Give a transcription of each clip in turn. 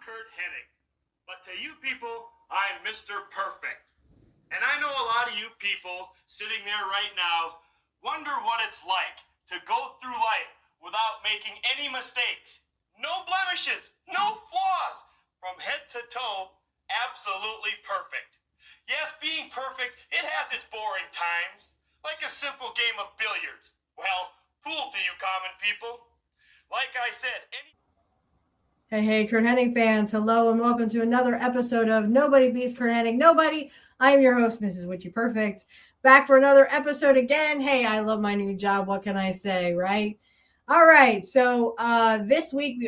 Curt Hennig, but to you people, I'm Mr. Perfect. And I know a lot of you people sitting there right now wonder what it's like to go through life without making any mistakes. No blemishes, no flaws, from head to toe, absolutely perfect. Yes, being perfect, it has its boring times, like a simple game of billiards. Well, fool to you common people. Like I said, Hey, Curt Hennig fans, hello and welcome to another episode of Nobody Beats Curt Hennig. Nobody. I am your host, Mrs. Witchy Perfect. Back for another episode again. Hey, I love my new job. What can I say, right? All right. So this week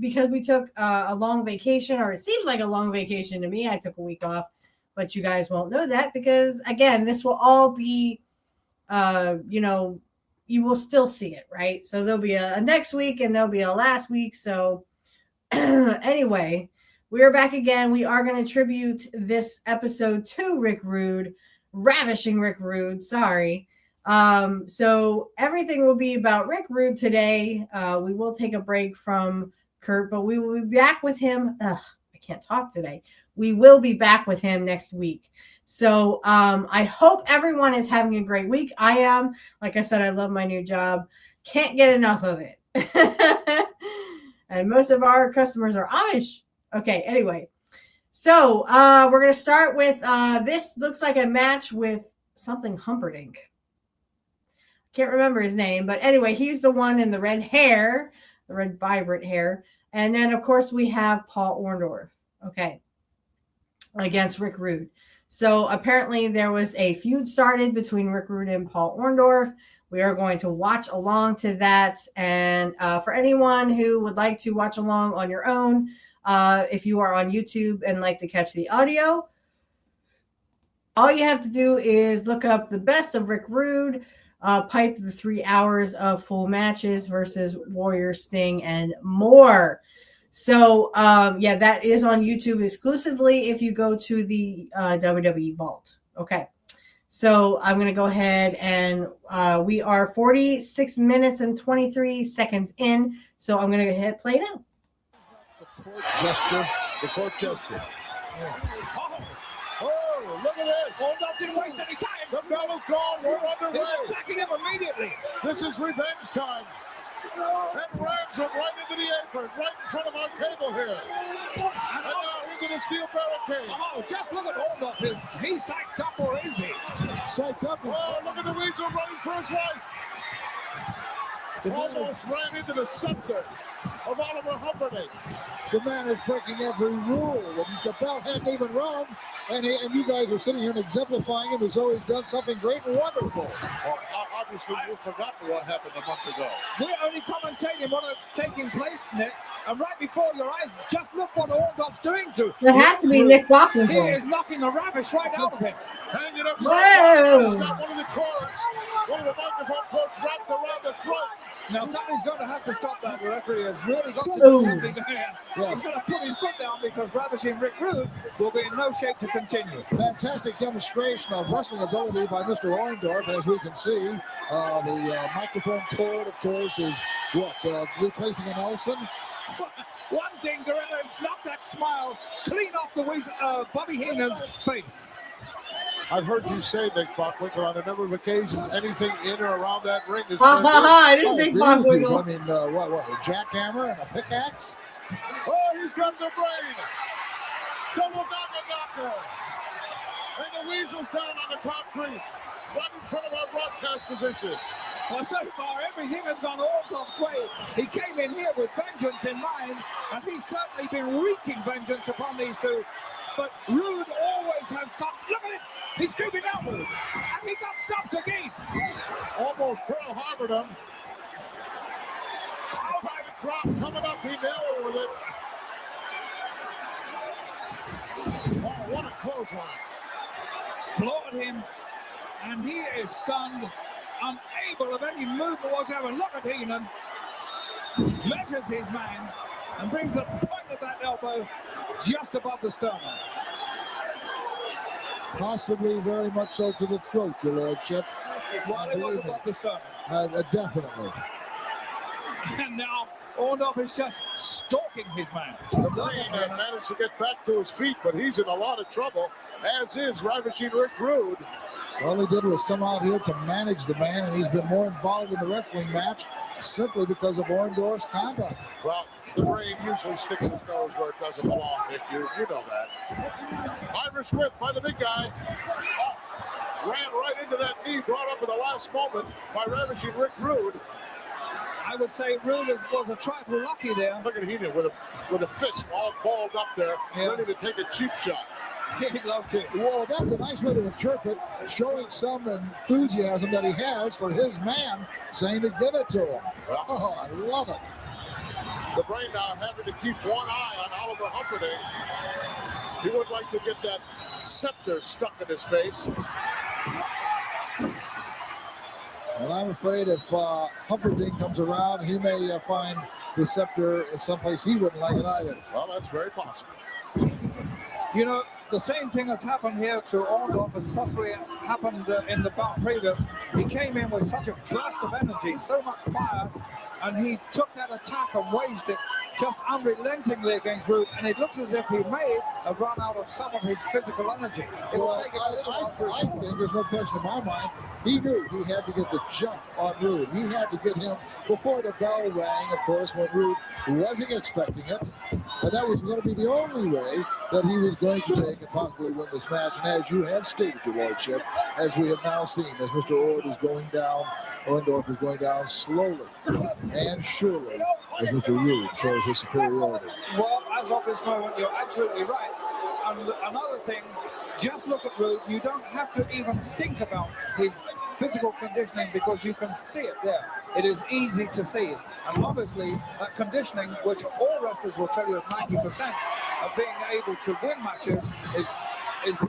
because we took a long vacation, or it seems like a long vacation to me. I took a week off, but you guys won't know that because, again, this will all be, you will still see it, right? So there'll be a next week and there'll be a last week. So anyway, we are back again. We are going to tribute this episode to Rick Rude, Ravishing Rick Rude. Sorry. So everything will be about Rick Rude today. We will take a break from Curt, but we will be back with him. I can't talk today. We will be back with him next week. So I hope everyone is having a great week. I am. Like I said, I love my new job. Can't get enough of it. And most of our customers are Amish. Okay, anyway. So we're going to start with this looks like a match with something Humperdinck. Can't remember his name, but anyway, he's the one in the red hair, the red vibrant hair. And then, of course, we have Paul Orndorff, okay, against Rick Rude. So apparently there was a feud started between Rick Rude and Paul Orndorff. We are going to watch along to that. And for anyone who would like to watch along on your own, if you are on YouTube and like to catch the audio, all you have to do is look up the best of Rick Rude, pipe the 3 hours of full matches versus Warrior, Sting, and more. So, that is on YouTube exclusively if you go to the WWE Vault. Okay. So I'm going to go ahead and we are 46 minutes and 23 seconds in. So I'm going to go ahead and play now. The court gesture. Oh, look at this. Oh, not didn't waste any time. The battle's gone. We're underway. He's attacking him immediately. This is revenge time. And rams him right into the apron, right in front of our table here. And now into the steel barricade. Oh, just look at Orndorff. Is he psyched up or is he? Psyched up. Oh, look at the Weasel running for his life. Almost ran into the scepter of Oliver Humperdinck. The man is breaking every rule. The bell hadn't even run, and you guys are sitting here and exemplifying him as though he's done something great and wonderful. Well, obviously, you've forgotten what happened a month ago. We're only commentating what's taking place, Nick. And right before your eyes, just look what Orndorff's doing to him. There has to be Nick Bachman. He is knocking a ravish right out of him. Hanging upside down. He's got one of the cords, one of the microphone cords wrapped around the throat. Now, somebody's going to have to stop that. The referee has really got to do something there. Yeah. He's going to put his foot down because Ravishing Rick Rude will be in no shape to continue. Fantastic demonstration of wrestling ability by Mr. Orndorff, as we can see. The microphone cord, of course, is replacing a Nelson. One thing, Gorilla, it's knocked that smile clean off the Bobby Heenan's face. I've heard you say, Nick Bockwinkel, on a number of occasions, anything in or around that ring is it is Nick Bockwinkel. I mean, what, a jackhammer and a pickaxe? Oh, he's got the brain. Double knocker. And the Weasel's down on the concrete, right in front of our broadcast position. Well, so far, everything has gone Orndorff's way. He came in here with vengeance in mind, and he's certainly been wreaking vengeance upon these two. But Rude always has some. Look at it! He's creeping outward, and he got stopped again. Almost Pearl Harbored him. Private drop coming up. He nailed it with it. Oh, what a clothesline! Floored him, and he is stunned, unable of any movement whatsoever. Look at Heenan. Measures his man and brings the point of that elbow just above the sternum. Possibly very much so to the throat, your lordship. Well, it was above the sternum. Definitely. And now Orndorff is just stalking his man. The Brain managed to get back to his feet, but he's in a lot of trouble, as is Ravishing Rick Rude. All he did was come out here to manage the man, and he's been more involved in the wrestling match simply because of Orndorff's conduct. Well, the Brain usually sticks his nose where it doesn't belong, Nick. You know that. Irish whip by the big guy. Oh, ran right into that knee, brought up at the last moment by Ravishing Rick Rude. I would say Rude was a trifle lucky there. Look at Hennig with a fist all balled up there, ready to take a cheap shot. He'd love to. Well, that's a nice way to interpret, showing some enthusiasm that he has for his man, saying to give it to him. Oh, I love it. The Brain now having to keep one eye on Oliver Humperdinck. He would like to get that scepter stuck in his face. And I'm afraid if Humperdinck comes around, he may find the scepter in someplace he wouldn't like it either. Well, that's very possible. You know, the same thing has happened here to Orndorff as possibly happened in the bout previous. He came in with such a burst of energy, so much fire, and he took that attack and waged it just unrelentingly against Rude, and it looks as if he may have run out of some of his physical energy. It will take a little while. I think there's no question in my mind. He knew he had to get the jump on Rude. He had to get him before the bell rang, of course, when Rude wasn't expecting it. And that was going to be the only way that he was going to take and possibly win this match. And as you have stated, your lordship, as we have now seen, as Mr. Orndorff is going down slowly and surely, as Mr. Rude shows his superiority. Well, as of this moment, you're absolutely right. And another thing, just look at Rude. You don't have to even think about his physical conditioning because you can see it there. It is easy to see. And obviously, that conditioning, which all wrestlers will tell you is 90% of being able to win matches, is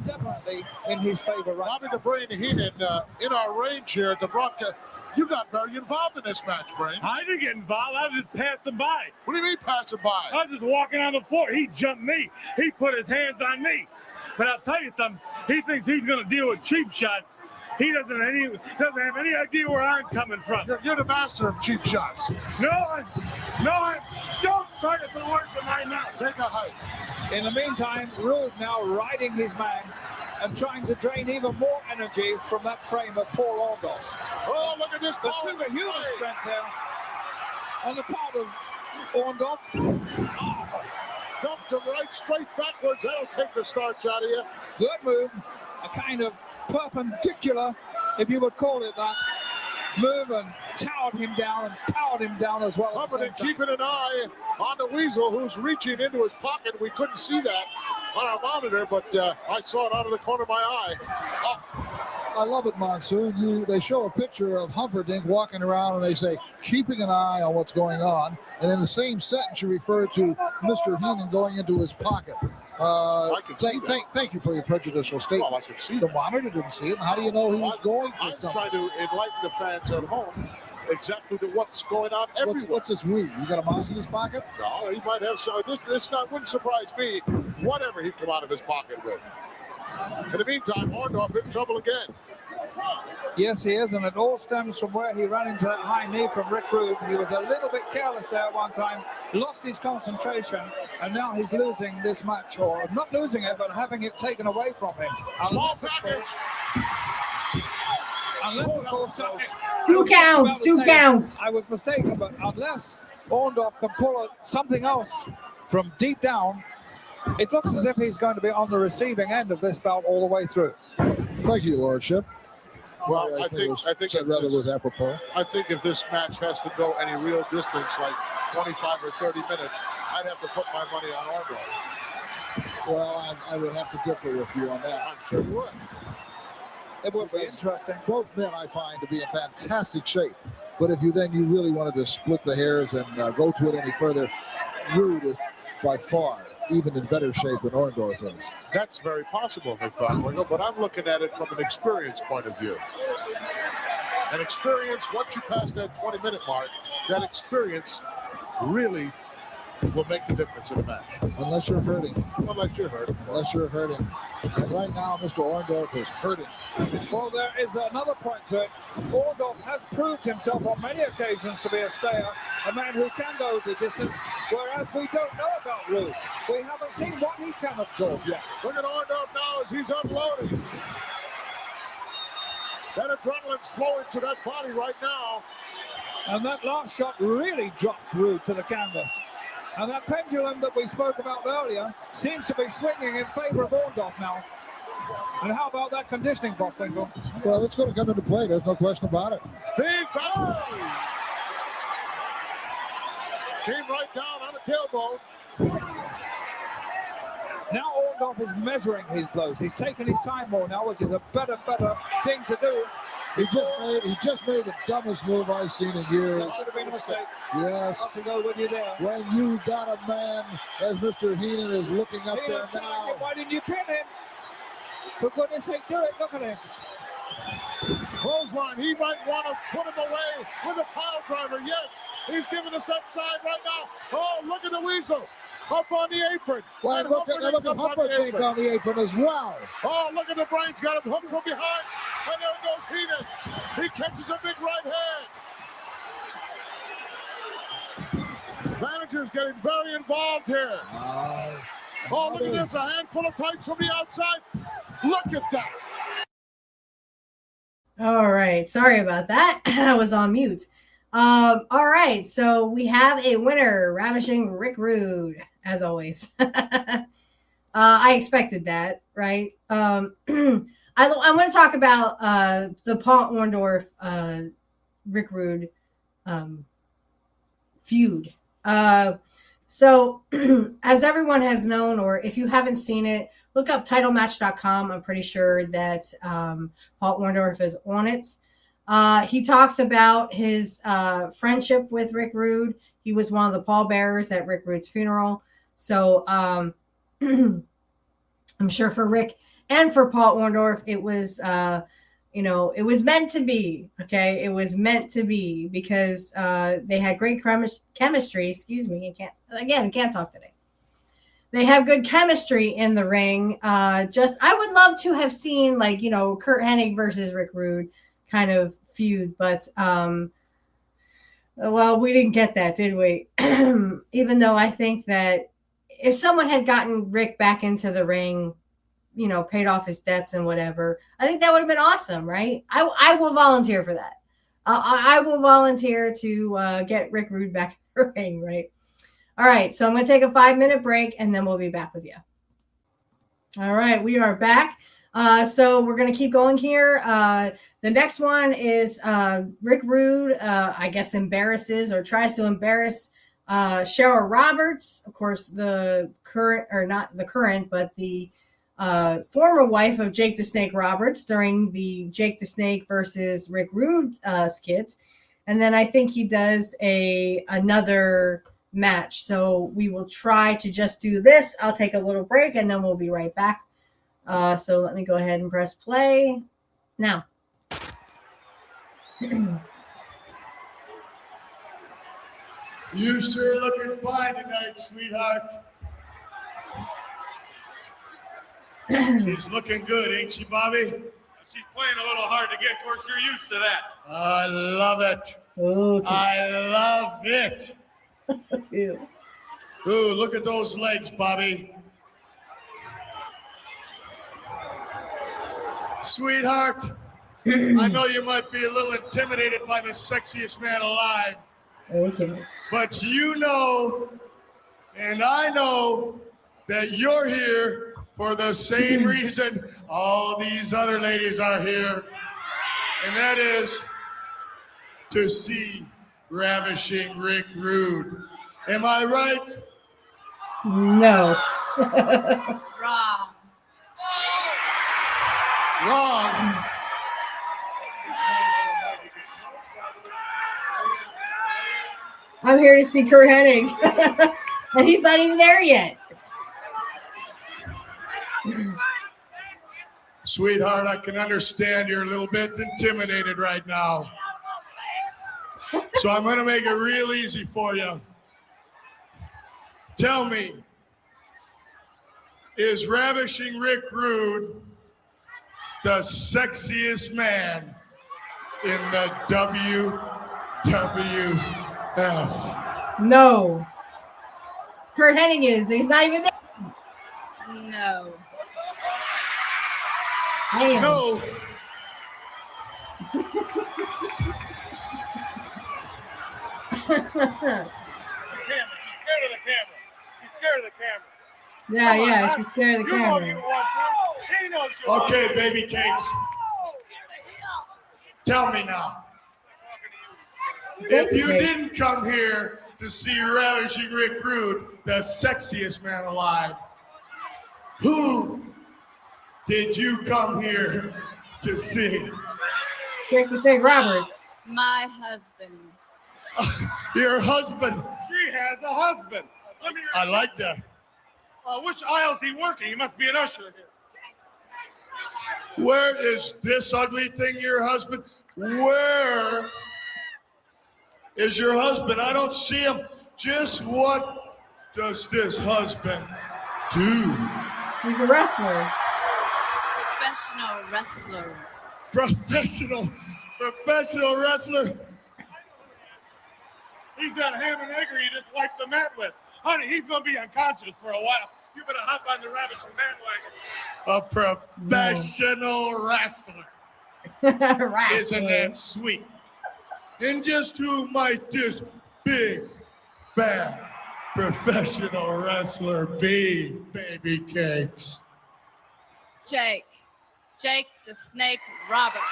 definitely in his favor right Bobby now. the Brain Heenan in our range here at the broadcast. You got very involved in this match, Brain. I didn't get involved. I was just passing by. What do you mean passing by? I was just walking on the floor. He jumped me. He put his hands on me. But I'll tell you something. He thinks he's going to deal with cheap shots. He doesn't have any idea where I'm coming from. You're the master of cheap shots. I don't try to put words in my mouth. Take a hike. In the meantime, Rude now riding his man and trying to drain even more energy from that frame of poor Orndorff's. Oh, look at this. The superhuman strength there on the part of Orndorff. Dumped him right straight backwards. That'll take the starch out of you. Good move. A kind of perpendicular, if you would call it that, move, and towered him down and powered him down as well. Humperdinck keeping an eye on the Weasel, who's reaching into his pocket. We couldn't see that on our monitor, but I saw it out of the corner of my eye. I love it, Monsoon. They show a picture of Humperdinck walking around, and they say, keeping an eye on what's going on. And in the same sentence, you refer to Mr. Heenan going into his pocket. I can see that. Thank you for your prejudicial statement. Well, I can see the that. monitor didn't see it. And how do you know he was going for I'm something? trying to enlighten the fans at home exactly to what's going on everywhere. What's this weed? You got a mouse in his pocket? No, he might have some. This wouldn't surprise me, whatever he'd come out of his pocket with. In the meantime, Orndorff in trouble again. Yes, he is, and it all stems from where he ran into that high knee from Rick Rude. He was a little bit careless there at one time, lost his concentration, and now he's losing this match, or not losing it, but having it taken away from him. Small package. Unless, of course, Two counts. I was mistaken, but unless Orndorff can pull something else from deep down, it looks as if he's going to be on the receiving end of this bout all the way through. Thank you, Lordship. Well, I think was apropos. I think if this match has to go any real distance, like 25 or 30 minutes, I'd have to put my money on Orndorff. Well, I would have to differ with you on that. I'm sure you would. It would be interesting. Both men I find to be in fantastic shape. But if you really wanted to split the hairs and go to it any further, Rude is by far even in better shape than Orndorff is. That's very possible, Nick Bockwinkel, but I'm looking at it from an experience point of view. An experience, once you pass that 20-minute mark, that experience really will make the difference in the match. Unless you're hurting. Unless you're hurt. Unless you're hurting. And right now, Mr. Orndorff is hurting. Well, there is another point to it. Orndorff has proved himself on many occasions to be a stayer, a man who can go the distance, whereas we don't know about Rude. We haven't seen what he can absorb yet. Look at Orndorff now as he's unloading. That adrenaline's flowing to that body right now. And that last shot really dropped Rude to the canvas. And that pendulum that we spoke about earlier seems to be swinging in favor of Orndorff now. And how about that conditioning, Bockwinkel? Well, it's going to come into play. There's no question about it. Big bow. Came right down on the tailbone. Now Orndorff is measuring his blows. He's taking his time more now, which is a better thing to do. He just made the dumbest move I've seen in years. That should have been a mistake. Yes. Not to go with you there. When you got a man, as Mr. Heenan is looking up He there was saying, now. why didn't you pin him? For goodness sake, do it. Look at him. Clothesline. He might want to put him away with a pile driver. Yes, he's giving us that side right now. Oh, look at the weasel. Up on the apron. Well, look at Humperdinck on the apron as well. Oh, look at the brains. Got him hooked from behind. And there goes Heenan. He catches a big right hand. Manager's getting very involved here. Oh, look at this. A handful of tights from the outside. Look at that. All right. Sorry about that. I was on mute. All right. So we have a winner, Ravishing Rick Rude, as always. I expected that, right? I'm going to talk about the Paul Orndorff Rick Rude feud. So as everyone has known, or if you haven't seen it, look up titlematch.com. I'm pretty sure that Paul Orndorff is on it. He talks about his friendship with Rick Rude. He was one of the pallbearers at Rick Rude's funeral. So I'm sure for Rick and for Paul Orndorff, it was, it was meant to be. Okay. It was meant to be because they had great chemistry. Excuse me. Can't talk today. They have good chemistry in the ring. I would love to have seen Curt Hennig versus Rick Rude kind of feud, but we didn't get that, did we? Even though I think that if someone had gotten Rick back into the ring, paid off his debts and whatever, I think that would have been awesome, right? I will volunteer for that. I will volunteer to get Rick Rude back in the ring, right? All right, so I'm going to take a 5-minute break and then we'll be back with you. All right, we are back. So we're going to keep going here. The next one is Rick Rude, I guess, embarrasses or tries to embarrass Cheryl Roberts, of course, the current, or not the current, but the former wife of Jake the Snake Roberts during the Jake the Snake versus Rick Rude skit. And then I think he does another match. So we will try to just do this. I'll take a little break and then we'll be right back. So let me go ahead and press play now. You sure looking fine tonight, sweetheart. She's looking good, ain't she, Bobby? She's playing a little hard to get. Of course, you're used to that. I love it. Okay. I love it. Ew. Ooh, look at those legs, Bobby. Sweetheart, I know you might be a little intimidated by the sexiest man alive. Okay. But you know, and I know that you're here for the same reason all these other ladies are here. And that is to see Ravishing Rick Rude. Am I right? No. Wrong. Wrong. I'm here to see Curt Hennig. And he's not even there yet. Sweetheart, I can understand you're a little bit intimidated right now. So I'm going to make it real easy for you. Tell me, is Ravishing Rick Rude the sexiest man in the WWF? No. Curt Hennig is. He's not even there. No. I am. No. Yeah, she's scared of the camera. Okay, baby cakes. Tell me now. If you didn't come here to see Ravishing Rick Rude, the sexiest man alive, who did you come here to see? Jake the Snake Roberts. My husband. Your husband. She has a husband. I like that. Which aisle is he working? He must be an usher here. Where is this ugly thing your husband? Where is your husband? I don't see him. Just what does this husband do? He's a wrestler. Professional wrestler. Professional wrestler. He's that ham and egger you just wiped the mat with. Honey, he's going to be unconscious for a while. You better hop on the Ravishing bandwagon. A professional wrestler. Isn't that sweet? And just who might this big, bad, professional wrestler be, baby cakes? Jake the Snake Roberts.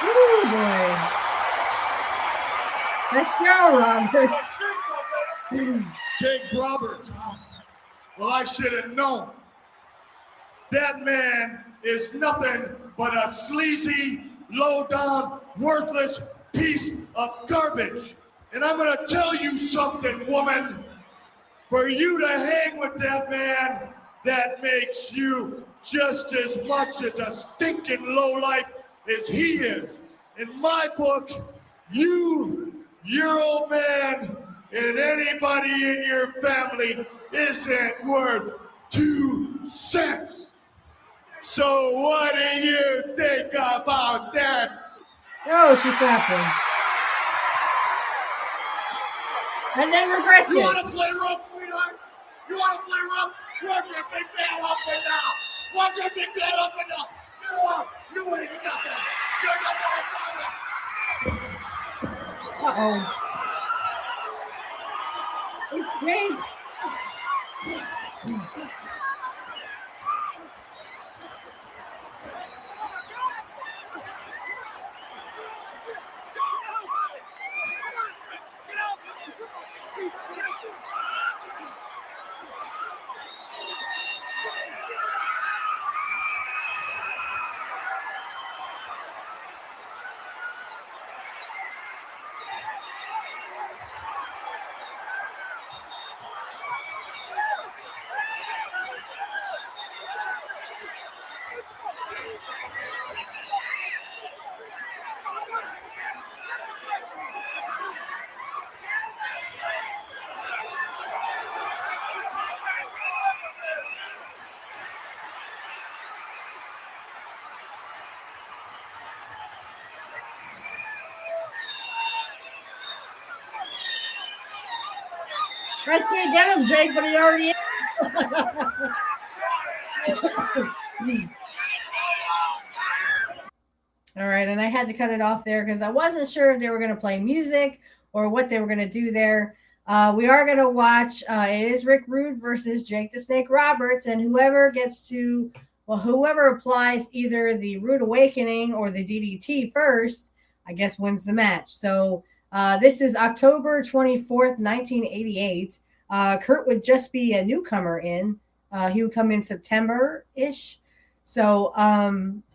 Ooh, boy. Let's go, Roberts. Jake Roberts. Well, I should have known. That man is nothing but a sleazy, low-down, worthless piece of garbage. And I'm going to tell you something, woman. For you to hang with that man, that makes you just as much as a stinking lowlife as he is. In my book, your old man, and anybody in your family isn't worth 2 cents. So what do you think about that? Oh, she slapped him. And then regrets You it. want to play rough, sweetheart? You want to play rough? Work your big man up and down. Work your big man up and down. Get on. You ain't nothing. You're nothing. Uh-oh. It's great. I'd say get him, Jake, but he already is. All right, and I had to cut it off there because I wasn't sure if they were going to play music or what they were going to do there. We are going to watch. It is Rick Rude versus Jake the Snake Roberts, and whoever applies either the Rude Awakening or the DDT first, I guess wins the match. So this is October 24th, 1988. Curt would just be a newcomer in. He would come in September-ish. So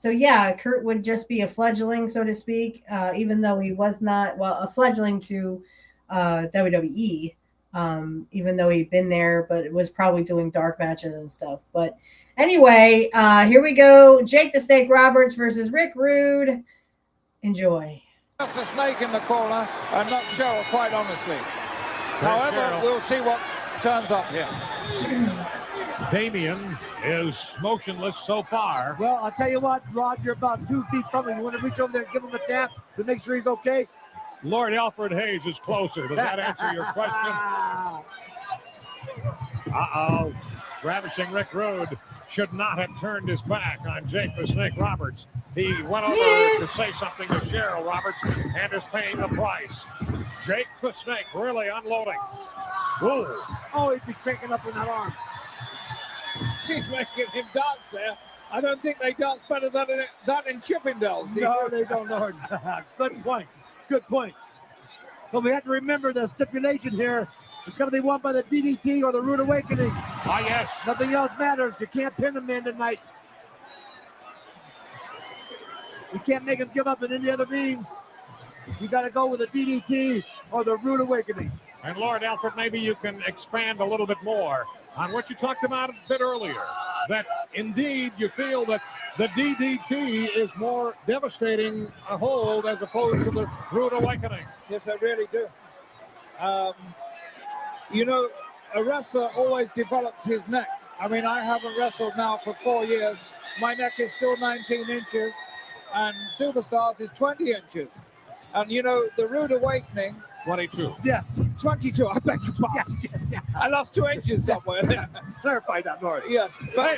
yeah, Curt would just be a fledgling, so to speak, even though he was not, a fledgling to WWE, even though he'd been there, but it was probably doing dark matches and stuff. But anyway, here we go. Jake the Snake Roberts versus Rick Rude. Enjoy. Just a snake in the corner and not Cheryl, quite honestly. However, we'll see what turns up here. Damien is motionless so far. Well, I'll tell you what, Rod, you're about 2 feet from him. You want to reach over there and give him a tap to make sure he's okay? Lord Alfred Hayes is closer. Does that answer your question? Uh-oh. Ravishing Rick Rude should not have turned his back on Jake the Snake Roberts. He went over to say something to Cheryl Roberts and is paying the price. Jake the Snake really unloading. Ooh. Oh, he's cranking up in that arm. He's making him dance there. I don't think they dance better than in Chippendales. No, they don't, Lord. Good point. Good point. But we have to remember the stipulation here. It's going to be won by the DDT or the Rude Awakening. Ah, yes. Nothing else matters. You can't pin the man tonight. You can't make him give up in any other means. You got to go with the DDT or the Rude Awakening. And Lord Alfred, maybe you can expand a little bit more on what you talked about a bit earlier, that indeed you feel that the DDT is more devastating a hold as opposed to the Rude Awakening. Yes, I really do. You know, a wrestler always develops his neck. I mean, I haven't wrestled now for 4 years. My neck is still 19 inches, and Superstars is 20 inches. And, you know, the Rude Awakening... 22. Yes. 22, I beg your pardon. Yes. I lost 2 inches somewhere there. Clarify that, Lord. Yes, but,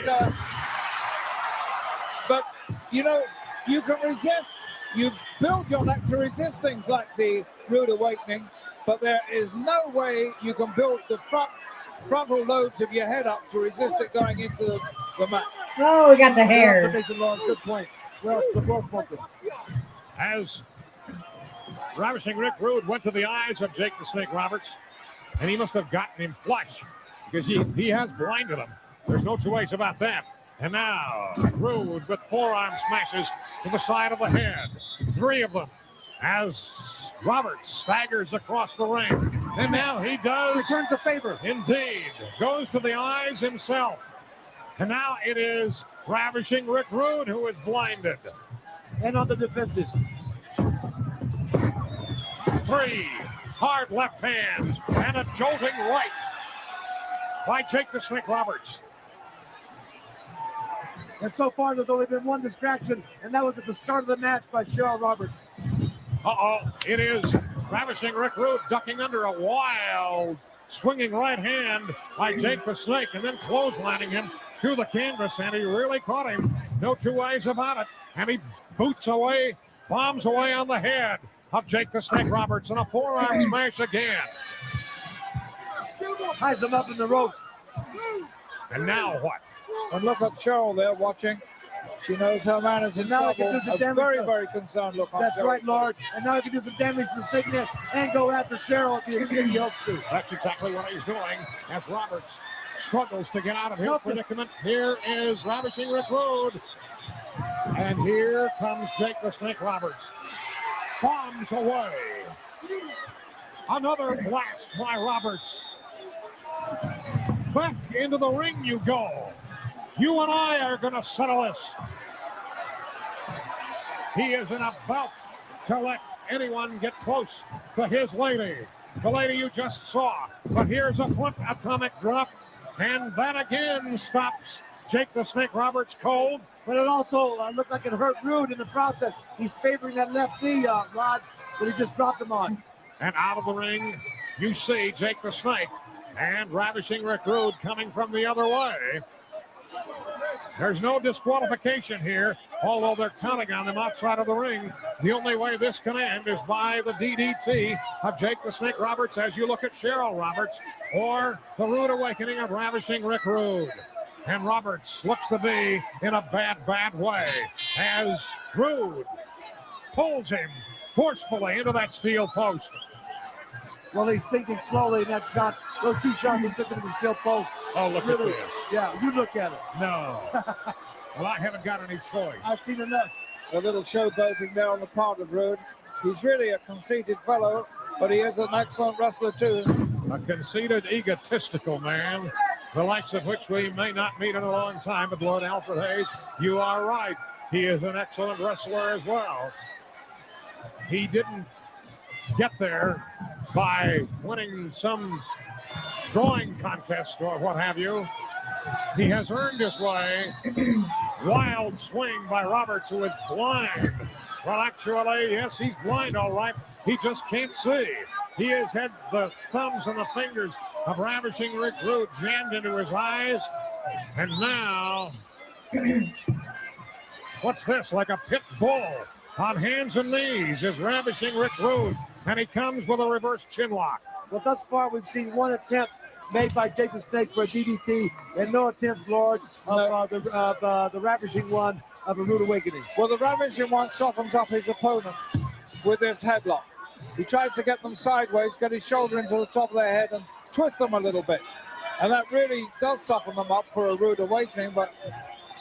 you know, you can resist. You build your neck to resist things like the Rude Awakening, but there is no way you can build the frontal lobes of your head up to resist it going into the mat. Oh, we got the hair. Good point. Well spoken. As Ravishing Rick Rude went to the eyes of Jake the Snake Roberts, and he must have gotten him flush because he has blinded him. There's no two ways about that. And now Rude with forearm smashes to the side of the head. 3 of them as Roberts staggers across the ring. And now he does. Returns a favor. Indeed. Goes to the eyes himself. And now it is Ravishing Rick Rude who is blinded. And on the defensive. 3 hard left hands and a jolting right by Jake the Snake Roberts. And so far, there's only been one distraction, and that was at the start of the match by Cheryl Roberts. It is Ravishing Rick Rude ducking under a wild swinging right hand by Jake the Snake and then clotheslining him to the canvas, and he really caught him. No two ways about it. And he bombs away on the head of Jake the Snake Roberts, and a forearm smash again. Ties him up in the ropes. And now what? And look at Cheryl there watching. She knows her man is in trouble. A very, very concerned look on That's Cheryl. right, Lord. And now he can do some damage to the Snake Net and go after Cheryl at the end he hopes to. That's exactly what he's doing as Roberts struggles to get out of his predicament. Here is Ravishing Rick Rude. And here comes Jake the Snake Roberts. Bombs away. Another blast by Roberts. Back into the ring you go. You and I are going to settle this. He isn't about to let anyone get close to his lady. The lady you just saw. But here's a front atomic drop. And that again stops Jake the Snake Roberts cold. But it also looked like it hurt Rude in the process. He's favoring that left knee, Rod, that he just dropped him on. And out of the ring, you see Jake the Snake and Ravishing Rick Rude coming from the other way. There's no disqualification here, although they're counting on them outside of the ring. The only way this can end is by the DDT of Jake the Snake Roberts as you look at Cheryl Roberts, or the Rude Awakening of Ravishing Rick Rude. And Roberts looks to be in a bad way as Rude pulls him forcefully into that steel post. Well, he's sinking slowly in that shot. Those 2 shots he took into the steel post. Oh, look at this. Yeah, you look at it. No. Well, I haven't got any choice. I've seen enough. A little showboating there on the part of Rude. He's really a conceited fellow, but he is an excellent wrestler too. A conceited, egotistical man, the likes of which we may not meet in a long time, but Lord Alfred Hayes, you are right. He is an excellent wrestler as well. He didn't get there by winning some drawing contest or what have you. He has earned his way. Wild swing by Roberts, who is blind. Well, actually, yes, he's blind, all right. He just can't see. He has had the thumbs and the fingers of Ravishing Rick Rude jammed into his eyes. And now, what's this? Like a pit bull on hands and knees is Ravishing Rick Rude. And he comes with a reverse chin lock. Well, thus far, we've seen one attempt made by Jake the Snake for a DDT, and no attempts, Lord, of the Ravishing One of a Rude Awakening. Well, the Ravishing One softens up his opponents with his headlock. He tries to get them sideways, get his shoulder into the top of their head and twist them a little bit. And that really does soften them up for a Rude Awakening, but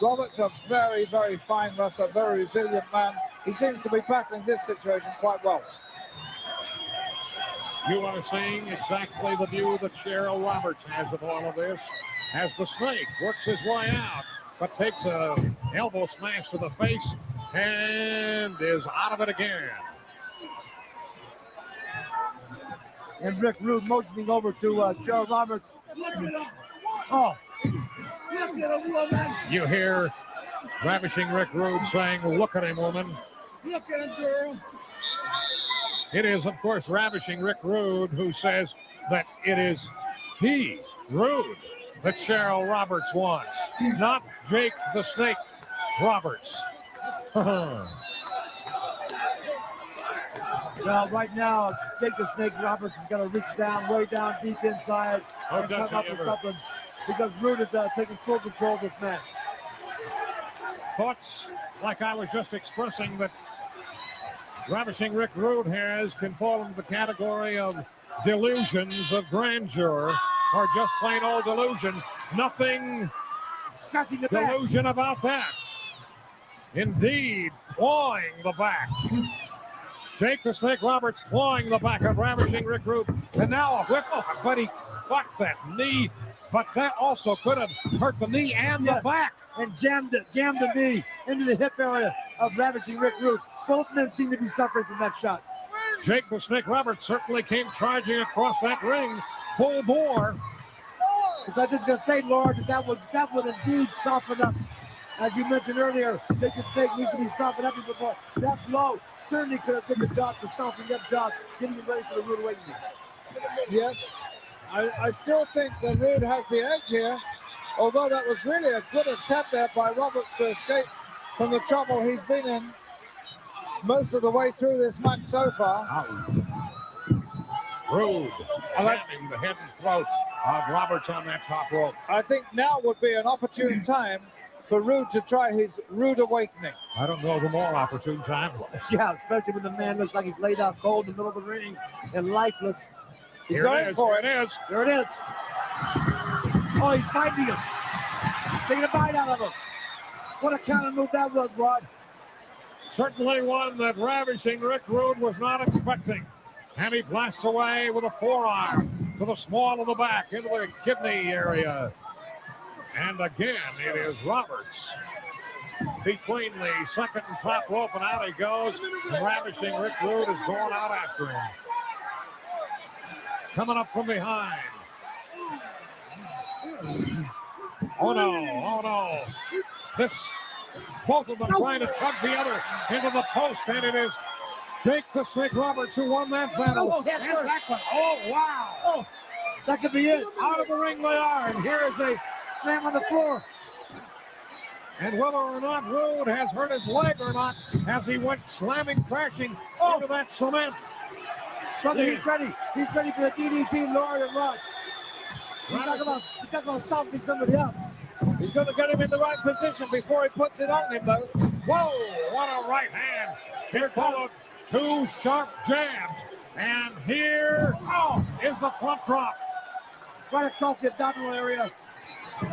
Robert's a very, very fine wrestler, very resilient man. He seems to be battling this situation quite well. You are seeing exactly the view that Cheryl Roberts has of all of this as the Snake works his way out, but takes an elbow smash to the face and is out of it again. And Rick Rude motioning over to Cheryl Roberts. Oh. You hear Ravishing Rick Rude saying, "Look at him, woman." Look at him, girl. It is, of course, Ravishing Rick Rude who says that it is he, Rude, that Cheryl Roberts wants, not Jake the Snake Roberts. Well, right now, Jake the Snake Roberts is going to reach down, way down deep inside and come up with something because Rude is taking full control of this match. Thoughts like I was just expressing that Ravishing Rick Rude can fall into the category of delusions of grandeur or just plain old delusions. Nothing delusion about that. Indeed, clawing the back. Jake the Snake Roberts clawing the back of Ravishing Rick Rude. And now a whip, but he fucked that knee. But that also could have hurt the knee and the back. And jammed the knee into the hip area of Ravishing Rick Rude. Both men seem to be suffering from that shot. Jake the Snake Roberts certainly came charging across that ring full bore. As I was just going to say, Lord, that would indeed soften up. As you mentioned earlier, Jake the Snake needs to be softened up before that blow. Certainly could have done the job for softening up job, getting him ready for the Rude Awakening. Yes, I still think that Rude has the edge here, although that was really a good attempt there by Roberts to escape from the trouble he's been in most of the way through this match so far. Rude jamming the head and throat of Roberts on that top rope. I think now would be an opportune time for Rude to try his Rude Awakening. I don't know the more opportune time. Yeah, especially when the man looks like he's laid out cold in the middle of the ring and lifeless. He's going for it. It is. There it is. Oh, he's biting him. Taking a bite out of him. What a counter move that was, Rod. Certainly one that Ravishing Rick Rude was not expecting. And he blasts away with a forearm to the small of the back into the kidney area. And again, it is Roberts between the second and top rope, and out he goes. And Ravishing Rick Rude is going out after him. Coming up from behind. Oh no. Both of them trying to tug the other into the post, and it is Jake the Snake Roberts who won that battle. Oh, wow. Oh, that could be it. Out of the ring they are, and here is a slam on the floor. And whether or not Rude has hurt his leg or not, as he went slamming, crashing into that cement. Brother, he's ready. He's ready for the DDT, Lord and Rod. He's talking about softening somebody up. He's going to get him in the right position before he puts it on him, though. Whoa, what a right hand. Here followed two sharp jabs. And here is the front drop. Right across the abdominal area.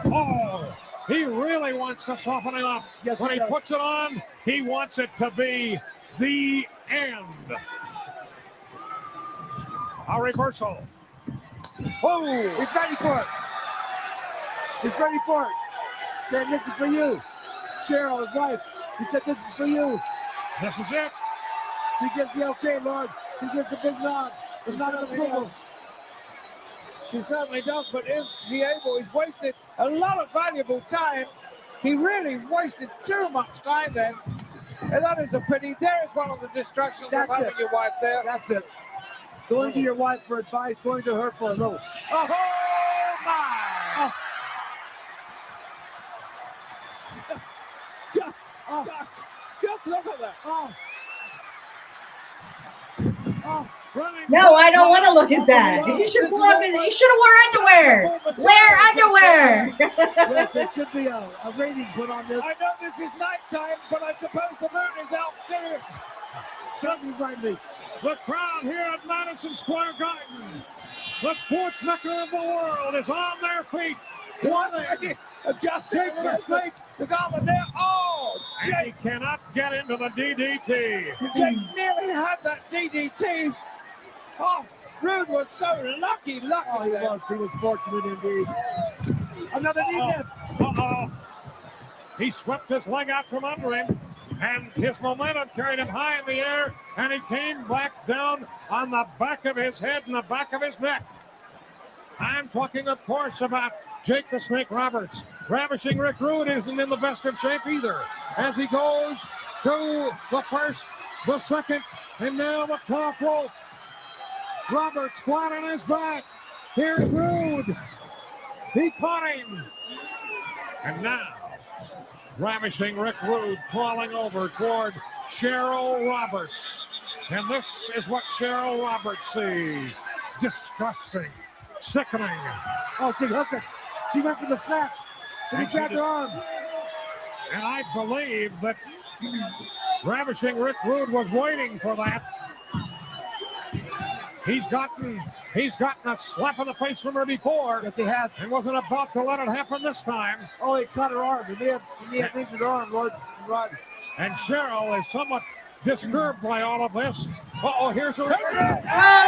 Oh, he really wants to soften him up. Yes, when he puts it on, he wants it to be the end. A reversal. Oh, he's ready for it. He's ready for it. Saying, this is for you. Cheryl, his wife, he said, this is for you. This is it. She gives the okay, Lord. She gives the big nod. She certainly does, but is he able? He's wasted a lot of valuable time. He really wasted too much time then. And that is a pity. There is one of the distractions of having your wife there. That's it. Going to your wife for advice, going to her for a little. Oh, my! Oh. Just look at that. Oh. Oh. No, I don't want to look at that. He should pull up. He should have wore underwear. Wear underwear. Yes, there should be a rating put on this. I know this is nighttime, but I suppose the moon is out too. Something right me. The crowd here at Madison Square Garden, the sports mecca of the world, is on their feet. Just take the snake. The goblet there. Oh, And Jake. he cannot get into the DDT. Jake nearly had that DDT. Oh, Rude was so lucky. Oh, he was fortunate indeed. Another knee dip. Uh-oh. He swept his leg out from under him, and his momentum carried him high in the air, and he came back down on the back of his head and the back of his neck. I'm talking, of course, about Jake the Snake Roberts. Ravishing Rick Rude isn't in the best of shape either, as he goes to the first, the second, and now the top rope. Roberts flat on his back. Here's Rude. He caught him. And now, Ravishing Rick Rude crawling over toward Cheryl Roberts. And this is what Cheryl Roberts sees. Disgusting. Sickening. Oh, she hooks it. She went for the snap. And he grabbed her arm. And I believe that Ravishing Rick Rude was waiting for that. He's gotten a slap in the face from her before. Yes, he has. And wasn't about to let it happen this time. Oh, he cut her arm. He may have injured her arm, Rod. And Cheryl is somewhat disturbed by all of this. Uh-oh, here's her. Oh,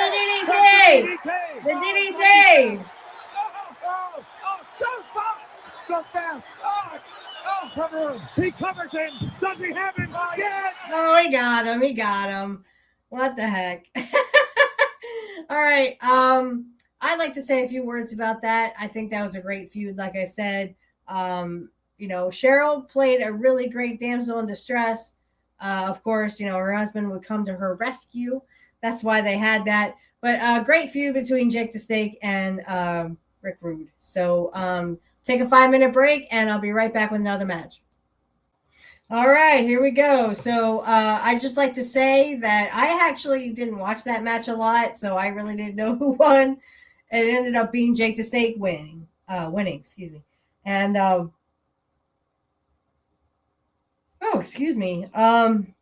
the DDT! The DDT! Oh, so fast! So fast. Oh, Cover him. He covers him. Does he have him? yes! Oh, he got him. He got him. What the heck? All right. I'd like to say a few words about that. I think that was a great feud. Like I said, Cheryl played a really great damsel in distress. Of course, her husband would come to her rescue. That's why they had that. But great feud between Jake the Snake and Rick Rude. So take a 5-minute break, and I'll be right back with another match. All right, here we go. So I just like to say that I actually didn't watch that match a lot, so I really didn't know who won. And it ended up being Jake the Snake winning. Excuse me. And excuse me. And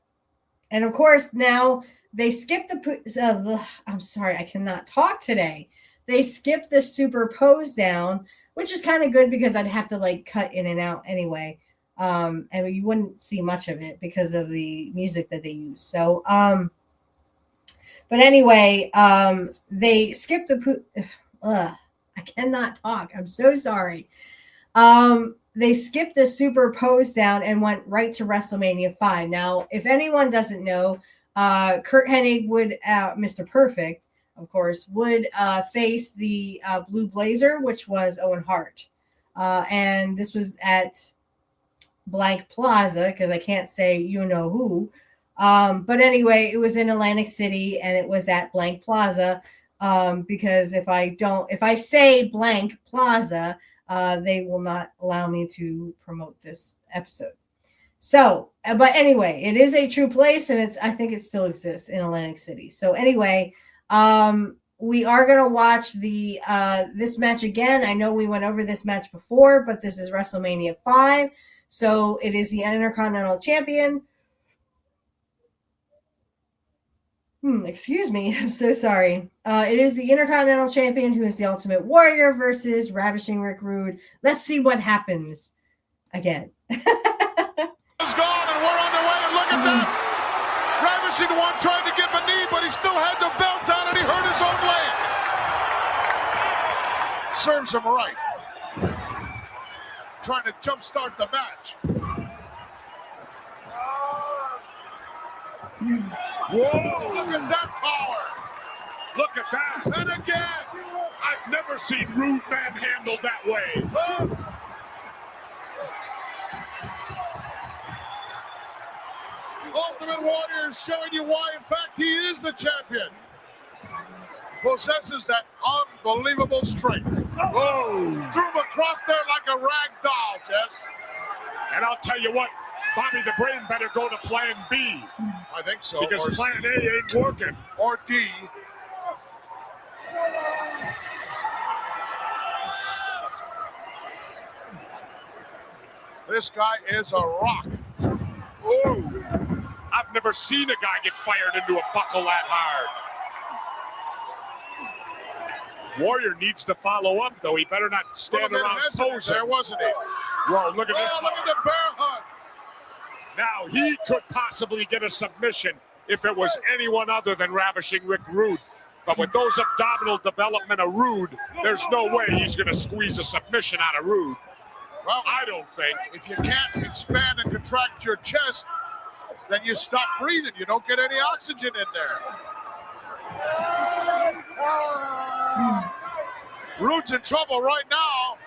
of course now they skipped the. I'm sorry, I cannot talk today. They skipped the superpose down, which is kind of good because I'd have to cut in and out anyway. And you wouldn't see much of it because of the music that they use. So, but anyway, they skipped the I cannot talk. I'm so sorry. They skipped the superpose down and went right to WrestleMania 5. Now, if anyone doesn't know, Curt Hennig would, Mr. Perfect, of course, would face the Blue Blazer, which was Owen Hart. And this was at Blank Plaza, because I can't say who. But anyway, it was in Atlantic City, and it was at Blank Plaza. Because if I say Blank Plaza, they will not allow me to promote this episode. So, but anyway, it is a true place, and I think it still exists in Atlantic City. So anyway, we are going to watch this match again. I know we went over this match before, but this is WrestleMania 5. So it is the Intercontinental Champion. Excuse me. I'm so sorry. It is the Intercontinental Champion who is the Ultimate Warrior versus Ravishing Rick Rude. Let's see what happens again. It's gone, and we're underway, and look at that. Ravishing One tried to give a knee, but he still had the belt down, and he hurt his own leg. Serves him right. Trying to jumpstart the match. Whoa, look at that power. Look at that. And again. I've never seen Rude manhandled that way. Ultimate Warrior is showing you why, in fact, he is the champion. Possesses that unbelievable strength. Whoa! Threw him across there like a rag doll, Jess. And I'll tell you what, Bobby the Brain better go to plan B. I think so. Because or plan A ain't working. Or D. This guy is a rock. Ooh. I've never seen a guy get fired into a buckle that hard. Warrior needs to follow up, though. He better not stand around posing. There, wasn't he? Whoa, look at this. Look at the bear hug. Now, he could possibly get a submission if it was anyone other than Ravishing Rick Rude. But with those abdominal development of Rude, there's no way he's going to squeeze a submission out of Rude. Well, I don't think. If you can't expand and contract your chest, then you stop breathing. You don't get any oxygen in there. Rude's in trouble right now.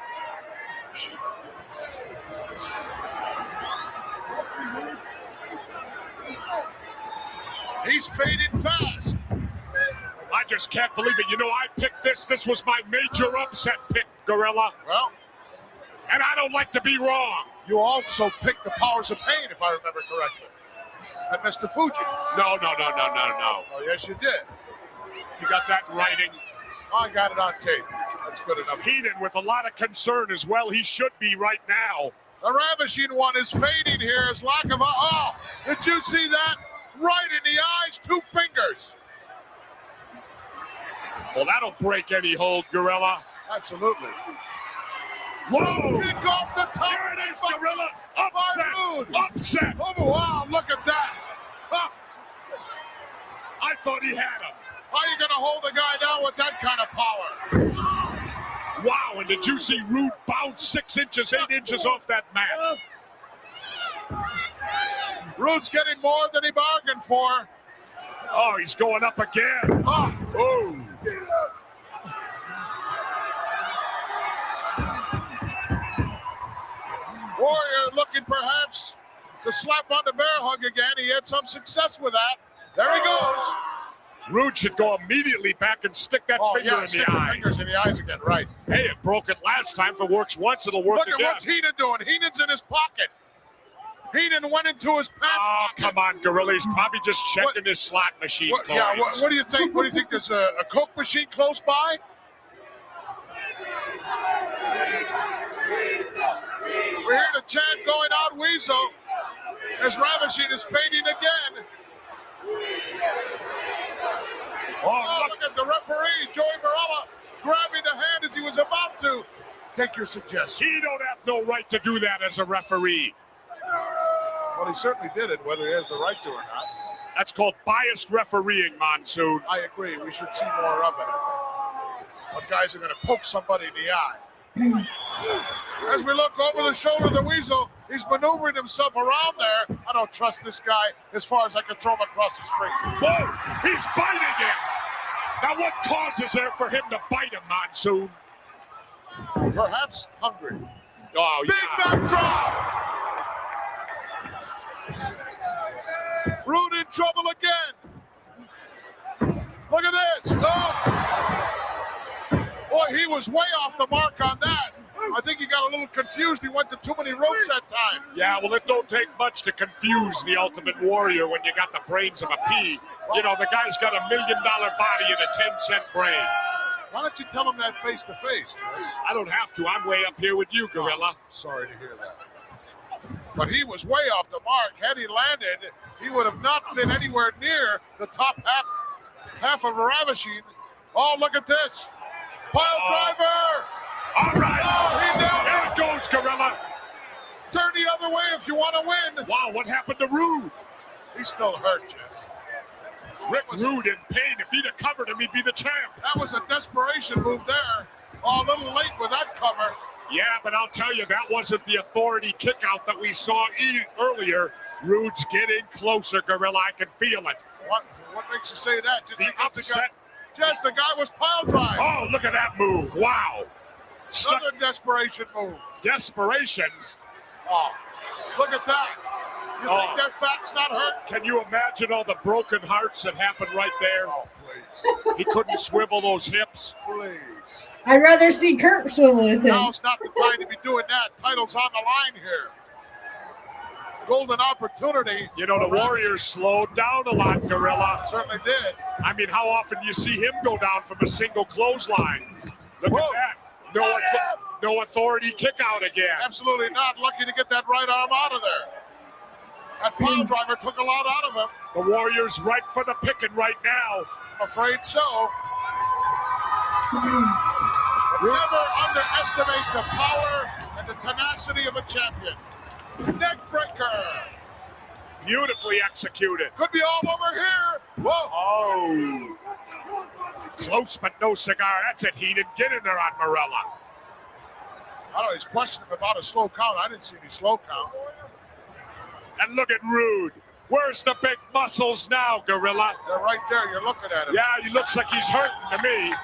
He's fading fast. I just can't believe it. You know, I picked this. This was my major upset pick, Gorilla. Well, and I don't like to be wrong. You also picked the Powers of Pain, if I remember correctly. And Mr. Fuji. No. Oh, yes, you did. You got that in writing? I got it on tape. That's good enough. Heenan with a lot of concern as well. He should be right now. The Ravishing One is fading here. His lack of... Oh, did you see that? Right in the eyes, 2 fingers. Well, that'll break any hold, Gorilla. Absolutely. Whoa! Kick off the top. There it is, Gorilla. Upset. Upset. Oh, wow, look at that. Oh. I thought he had him. How are you going to hold a guy down with that kind of power? Wow, and did you see Rude bounce 6 inches, 8 inches off that mat? Rude's getting more than he bargained for. Oh, he's going up again. Oh. Warrior looking perhaps to slap on the bear hug again. He had some success with that. There he goes. Rude should go immediately back and stick that finger in the eye. Fingers in the eyes again, right. Hey, it broke it last time. If it works once, it'll work again. Look at what's Heenan doing. Heenan's in his pocket. Heenan went into his pants pocket. Come on, Gorilla. He's probably just checking his slot machine. What do you think? What do you think? There's a Coke machine close by? We're hearing a chant going out, Weasel, as Ravishing is fading again. Oh, look at the referee, Joey Marella, grabbing the hand as he was about to take your suggestion. He don't have no right to do that as a referee. Well, he certainly did it, whether he has the right to or not. That's called biased refereeing, Monsoon. I agree. We should see more of it, I think. When guys are going to poke somebody in the eye. As we look over the shoulder of the Weasel, he's maneuvering himself around there. I don't trust this guy as far as I can throw him across the street. Whoa, he's biting him. Now what cause is there for him to bite him, Monsoon? Perhaps hungry. Oh, Big backdrop. Rude in trouble again. Look at this. Oh. Boy, he was way off the mark on that. I think he got a little confused. He went to too many ropes that time. Yeah, well, it don't take much to confuse the Ultimate Warrior when you got the brains of a pea. You know, the guy's got $1 million body and a 10-cent brain. Why don't you tell him that face to face, Jess? I don't have to. I'm way up here with you, Gorilla. Oh, sorry to hear that. But he was way off the mark. Had he landed, he would have not been anywhere near the top half of Ravishing. Oh, look at this. Pile driver. All right. Oh, he nailed There it. it goes, Gorilla. Turn the other way if you want to win. Wow, what happened to Rude? He's still hurt, Jess. Rick Rude in pain. If he'd have covered him, he'd be the champ. That was a desperation move there. Oh, a little late with that cover. Yeah, but I'll tell you, that wasn't the authority kick out that we saw earlier. Rude's getting closer, Gorilla. I can feel it. What makes you say that? Just The because upset. Just the guy was pile drive. Oh, look at that move. Wow. Another desperation move. Desperation. Oh, look at that. You think that back's not hurt? Can you imagine all the broken hearts that happened right there? Oh, please. He couldn't swivel those hips. Please. I'd rather see Curt swivel his head. Now's not the time to be doing that. Title's on the line here. Golden opportunity. You know, the Warriors slowed down a lot, Gorilla. Certainly did. I mean, how often do you see him go down from a single clothesline? Look at that. No authority kick out again. Absolutely not. Lucky to get that right arm out of there. That pile driver took a lot out of him. The Warriors ripe for the picking right now. I'm afraid so. Never underestimate the power and the tenacity of a champion. Neck breaker. Beautifully executed. Could be all over here. Whoa. Oh. Close but no cigar. That's it, Heenan. Get in there on Morella. I don't know, he's questioning about a slow count. I didn't see any slow count. And look at Rude. Where's the big muscles now, Gorilla? They're right there. You're looking at him. Yeah, he looks like he's hurting to me.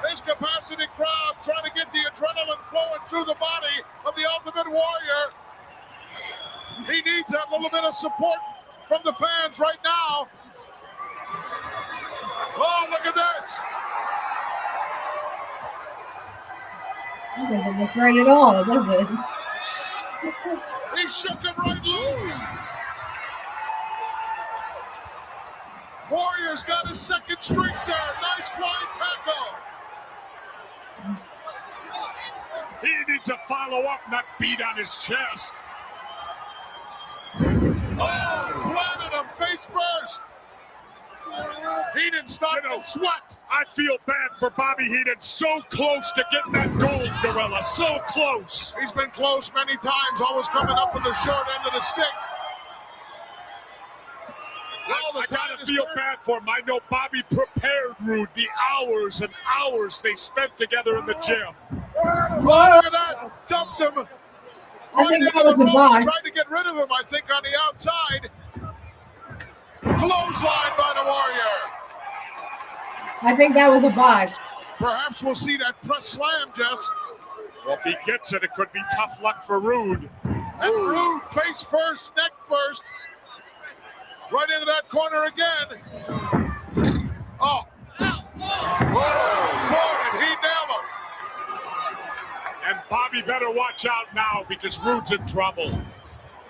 This capacity crowd trying to get the adrenaline flowing through the body of the Ultimate Warrior. He needs that little bit of support from the fans right now. Oh, look at this. It doesn't look right at all, does it? He shook him right loose. Warrior's got his second streak there. Nice flying tackle. He needs a follow-up, not beat on his chest. Oh, planted him face first. Heenan started to sweat. I feel bad for Bobby Heenan. So close to getting that gold, Gorilla. So close. He's been close many times, always coming up with the short end of the stick. I gotta feel bad for him. I know Bobby prepared Rude the hours and hours they spent together in the gym. Oh, look at that. Dumped him. I think that was a botch. Tried to get rid of him, I think, on the outside. Clothesline by the Warrior. I think that was a botch. Perhaps we'll see that press slam, Jess. Well, if he gets it, it could be tough luck for Rude. And Rude face first, neck first. Right into that corner again. Oh. Whoa, boy, did he nail him. And Bobby better watch out now because Rude's in trouble.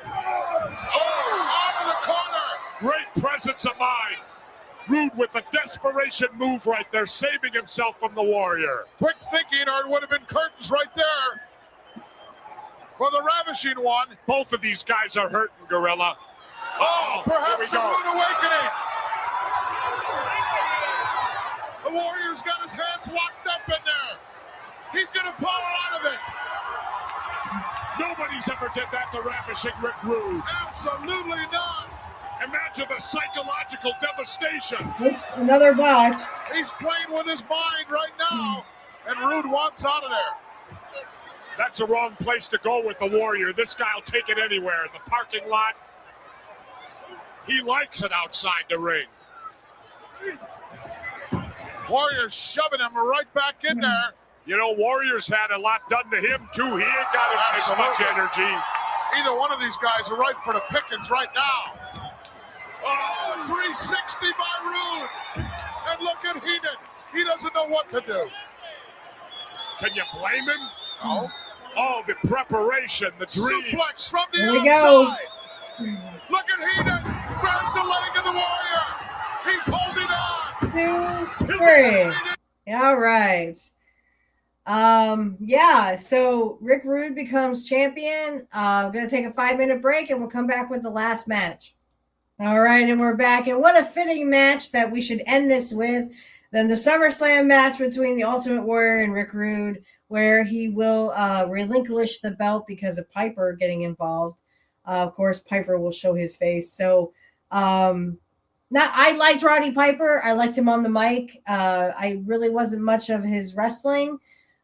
Oh, out of the corner. Great presence of mind. Rude with a desperation move right there, saving himself from the Warrior. Quick thinking, or it would have been curtains right there for the Ravishing One. Both of these guys are hurting, Gorilla. Oh, perhaps a rude awakening. The Warrior's got his hands locked up in there. He's going to power out of it. Nobody's ever did that to Ravishing Rick Rude. Absolutely not. Imagine the psychological devastation. Oops, another botch. He's playing with his mind right now, and Rude wants out of there. That's the wrong place to go with the Warrior. This guy will take it anywhere. In the parking lot. He likes it outside the ring. Warrior's shoving him right back in there. You know, Warrior's had a lot done to him, too. He ain't got as much energy. Either one of these guys are right for the pickings right now. Oh, 360 by Rude. And look at Heenan. He doesn't know what to do. Can you blame him? No. Oh, the preparation, the dream. Suplex from the There we go. outside. Look at Heenan. Grabs the leg of the Warrior. He's holding on. 2, 3. All right. Yeah, so Rick Rude becomes champion. I'm gonna take a 5-minute break and we'll come back with the last match. All right, and we're back. And what a fitting match that we should end this with. Then the SummerSlam match between the Ultimate Warrior and Rick Rude, where he will relinquish the belt because of Piper getting involved. Of course, Piper will show his face. So I liked Roddy Piper. I liked him on the mic. I really wasn't much of his wrestling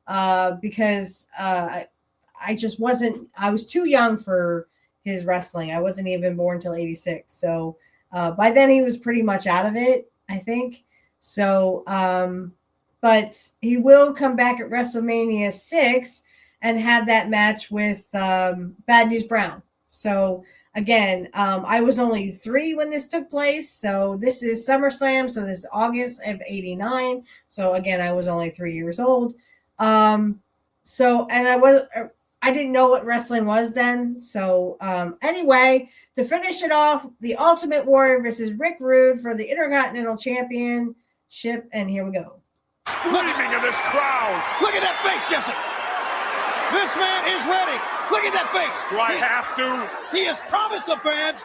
because I just wasn't. I was too young for his wrestling. I wasn't even born till 86. So by then he was pretty much out of it, I think. So, but he will come back at WrestleMania 6 and have that match with Bad News Brown. So again, I was only 3 when this took place. So this is SummerSlam. So this is August of 89. So again, I was only 3 years old. So, and I didn't know what wrestling was then. So anyway, to finish it off, the Ultimate Warrior versus Rick Rude for the Intercontinental Championship. And here we go. Screaming in this crowd. Look at that face, Jesse. This man is ready. Look at that face. Do I have to? He has promised the fans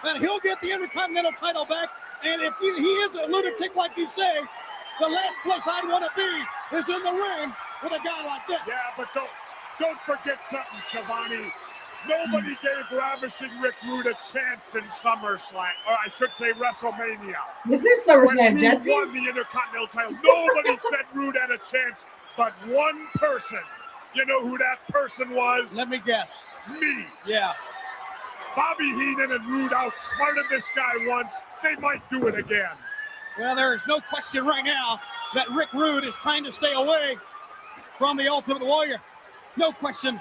that he'll get the Intercontinental title back. And if he is a lunatic like you say, the last place I'd want to be is in the ring with a guy like this. Yeah, but don't forget something, Shivani. Nobody gave Ravishing Rick Rude a chance in SummerSlam, or I should say WrestleMania. This is When SummerSlam, Rude Jesse. won the Intercontinental title, nobody said Rude had a chance, but one person. You know who that person was? Let me guess. Me. Yeah. Bobby Heenan and Rude outsmarted this guy once. They might do it again. Well, there is no question right now that Rick Rude is trying to stay away from the Ultimate Warrior. No question.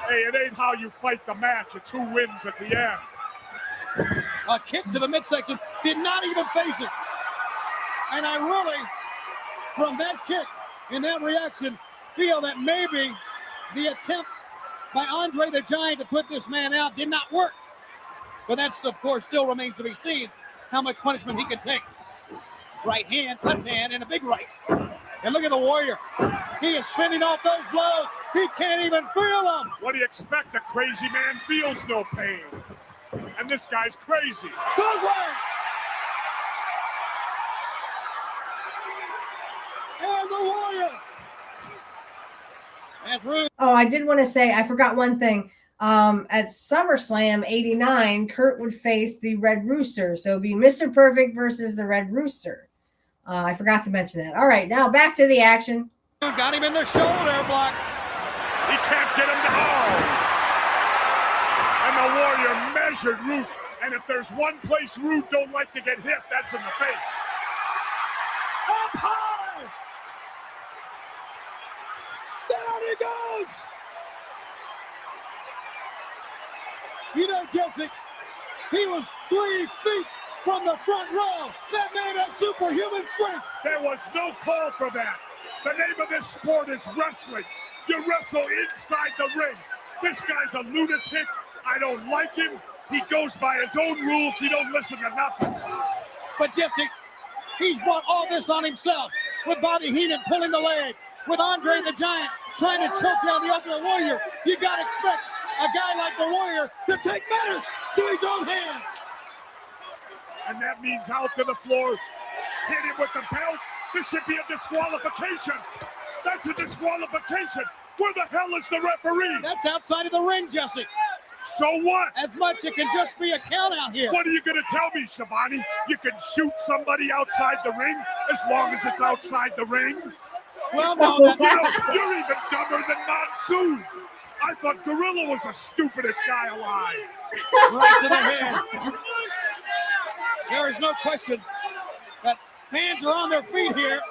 Hey, it ain't how you fight the match. It's who wins at the end. A kick to the midsection. Did not even face it. And I really, from that kick and that reaction, feel that maybe the attempt by Andre the Giant to put this man out did not work. But that's, of course, still remains to be seen how much punishment he can take. Right hand, left hand, and a big right. And look at the Warrior. He is fending off those blows. He can't even feel them. What do you expect? A crazy man feels no pain. And this guy's crazy. Right. And the Warrior. That's Rude. Oh, I did want to say, I forgot one thing. At SummerSlam 89, Curt would face the Red Rooster. So it'd be Mr. Perfect versus the Red Rooster. I forgot to mention that. All right, now back to the action. Got him in the shoulder block. He can't get him down. And the Warrior measured Rude. And if there's one place Rude don't like to get hit, that's in the face. Up high. Down he goes. You know, Jesse, he was 3 feet from the front row. That man has superhuman strength. There was no call for that. The name of this sport is wrestling. You wrestle inside the ring. This guy's a lunatic. I don't like him. He goes by his own rules. He don't listen to nothing. But Jesse, he's brought all this on himself. With Bobby Heenan pulling the leg, with Andre the Giant trying to choke down the Ultimate Warrior. You got to expect a guy like the Warrior to take matters to his own hands. And that means out to the floor. Hit him with the belt. This should be a disqualification. That's a disqualification. Where the hell is the referee? That's outside of the ring, Jesse. So what? As much it can just be a count out here. What are you going to tell me, Shivani? You can shoot somebody outside the ring as long as it's outside the ring? Well, no, You're even dumber than Monsoon. I thought Gorilla was the stupidest guy alive. Right to the head. There is no question that fans are on their feet here.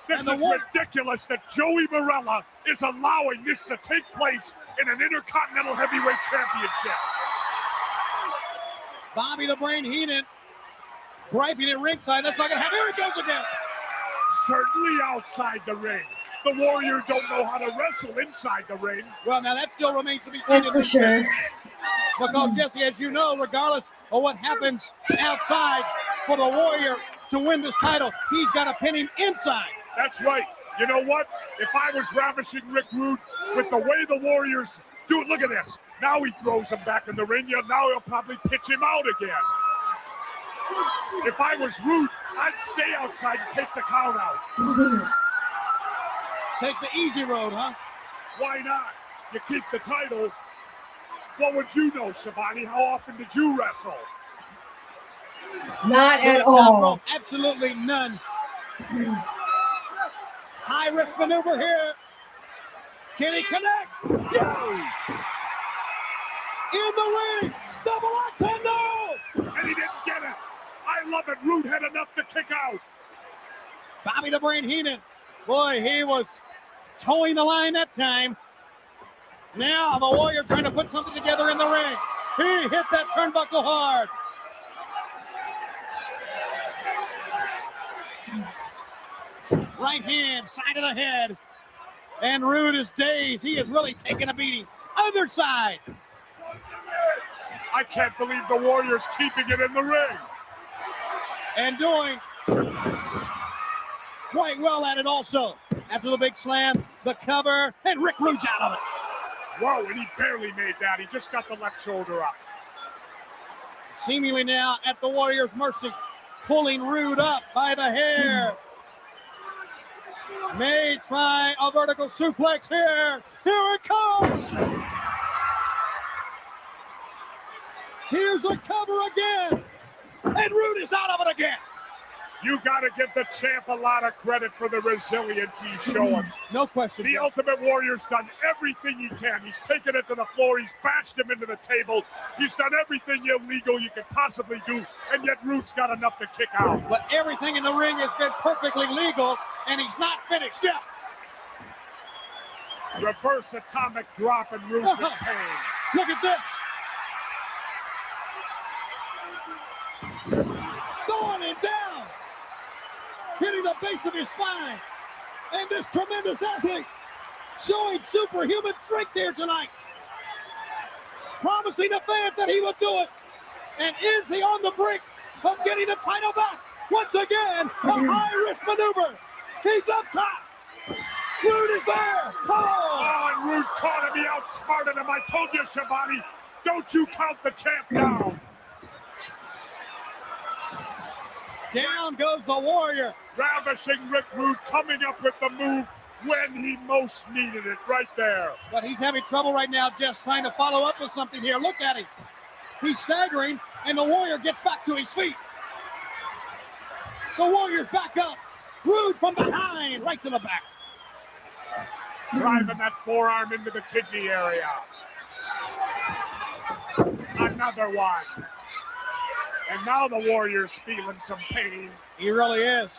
This is ridiculous that Joey Marella is allowing this to take place in an Intercontinental Heavyweight Championship. Bobby the Brain Heenan griping at ringside. That's not going to happen. Here it goes again. Certainly outside the ring. The Warrior don't know how to wrestle inside the ring. Well, now that still remains to be seen. That's for sure. Because, Jesse, as you know, regardless of what happens outside for the Warrior to win this title, he's got to pin him inside. That's right. You know what? If I was Ravishing Rick Rude, with the way the Warriors do it, look at this. Now he throws him back in the ring. Now he'll probably pitch him out again. If I was Rude, I'd stay outside and take the count out. Take the easy road, huh? Why not? You keep the title. What would you know, Shivani? How often did you wrestle? Not at all. Absolutely none. High risk maneuver here. Can he connect? Yes! in the ring. Double axe and no! And he didn't get it. I love it. Rude had enough to kick out. Bobby the Brain Heenan. Boy, he was towing the line that time. Now the Warrior trying to put something together in the ring. He hit that turnbuckle hard. Right hand, side of the head. And Rude is dazed. He is really taking a beating. Other side. I can't believe the Warrior's keeping it in the ring. And doing quite well at it also. After the big slam, the cover, and Rick Rude's out of it. Whoa, and he barely made that. He just got the left shoulder up. Seemingly now at the Warrior's mercy, pulling Rude up by the hair. May try a vertical suplex here. Here it comes. Here's a cover again. And Rude is out of it again. You got to give the champ a lot of credit for the resilience he's showing. No question. The Ultimate Warrior's done everything he can. He's taken it to the floor. He's bashed him into the table. He's done everything illegal you could possibly do, and yet Rude's got enough to kick out. But everything in the ring has been perfectly legal, and he's not finished yet. Reverse atomic drop, and Rude's in pain. Look at this. Going and down. Hitting the base of his spine. And this tremendous athlete showing superhuman strength here tonight. Promising the fans that he would do it. And is he on the brink of getting the title back? Once again, a high-risk maneuver. He's up top. Rude is there. Oh, and Rude caught him. He outsmarted him. I told you, Shabani, don't you count the champ down. Down goes the Warrior. Ravishing Rick Rude coming up with the move when he most needed it, right there. But he's having trouble right now, just trying to follow up with something here. Look at him. He's staggering, and the Warrior gets back to his feet. The Warrior's back up. Rude from behind, right to the back. Driving that forearm into the kidney area. Another one. And now the Warrior's feeling some pain. He really is.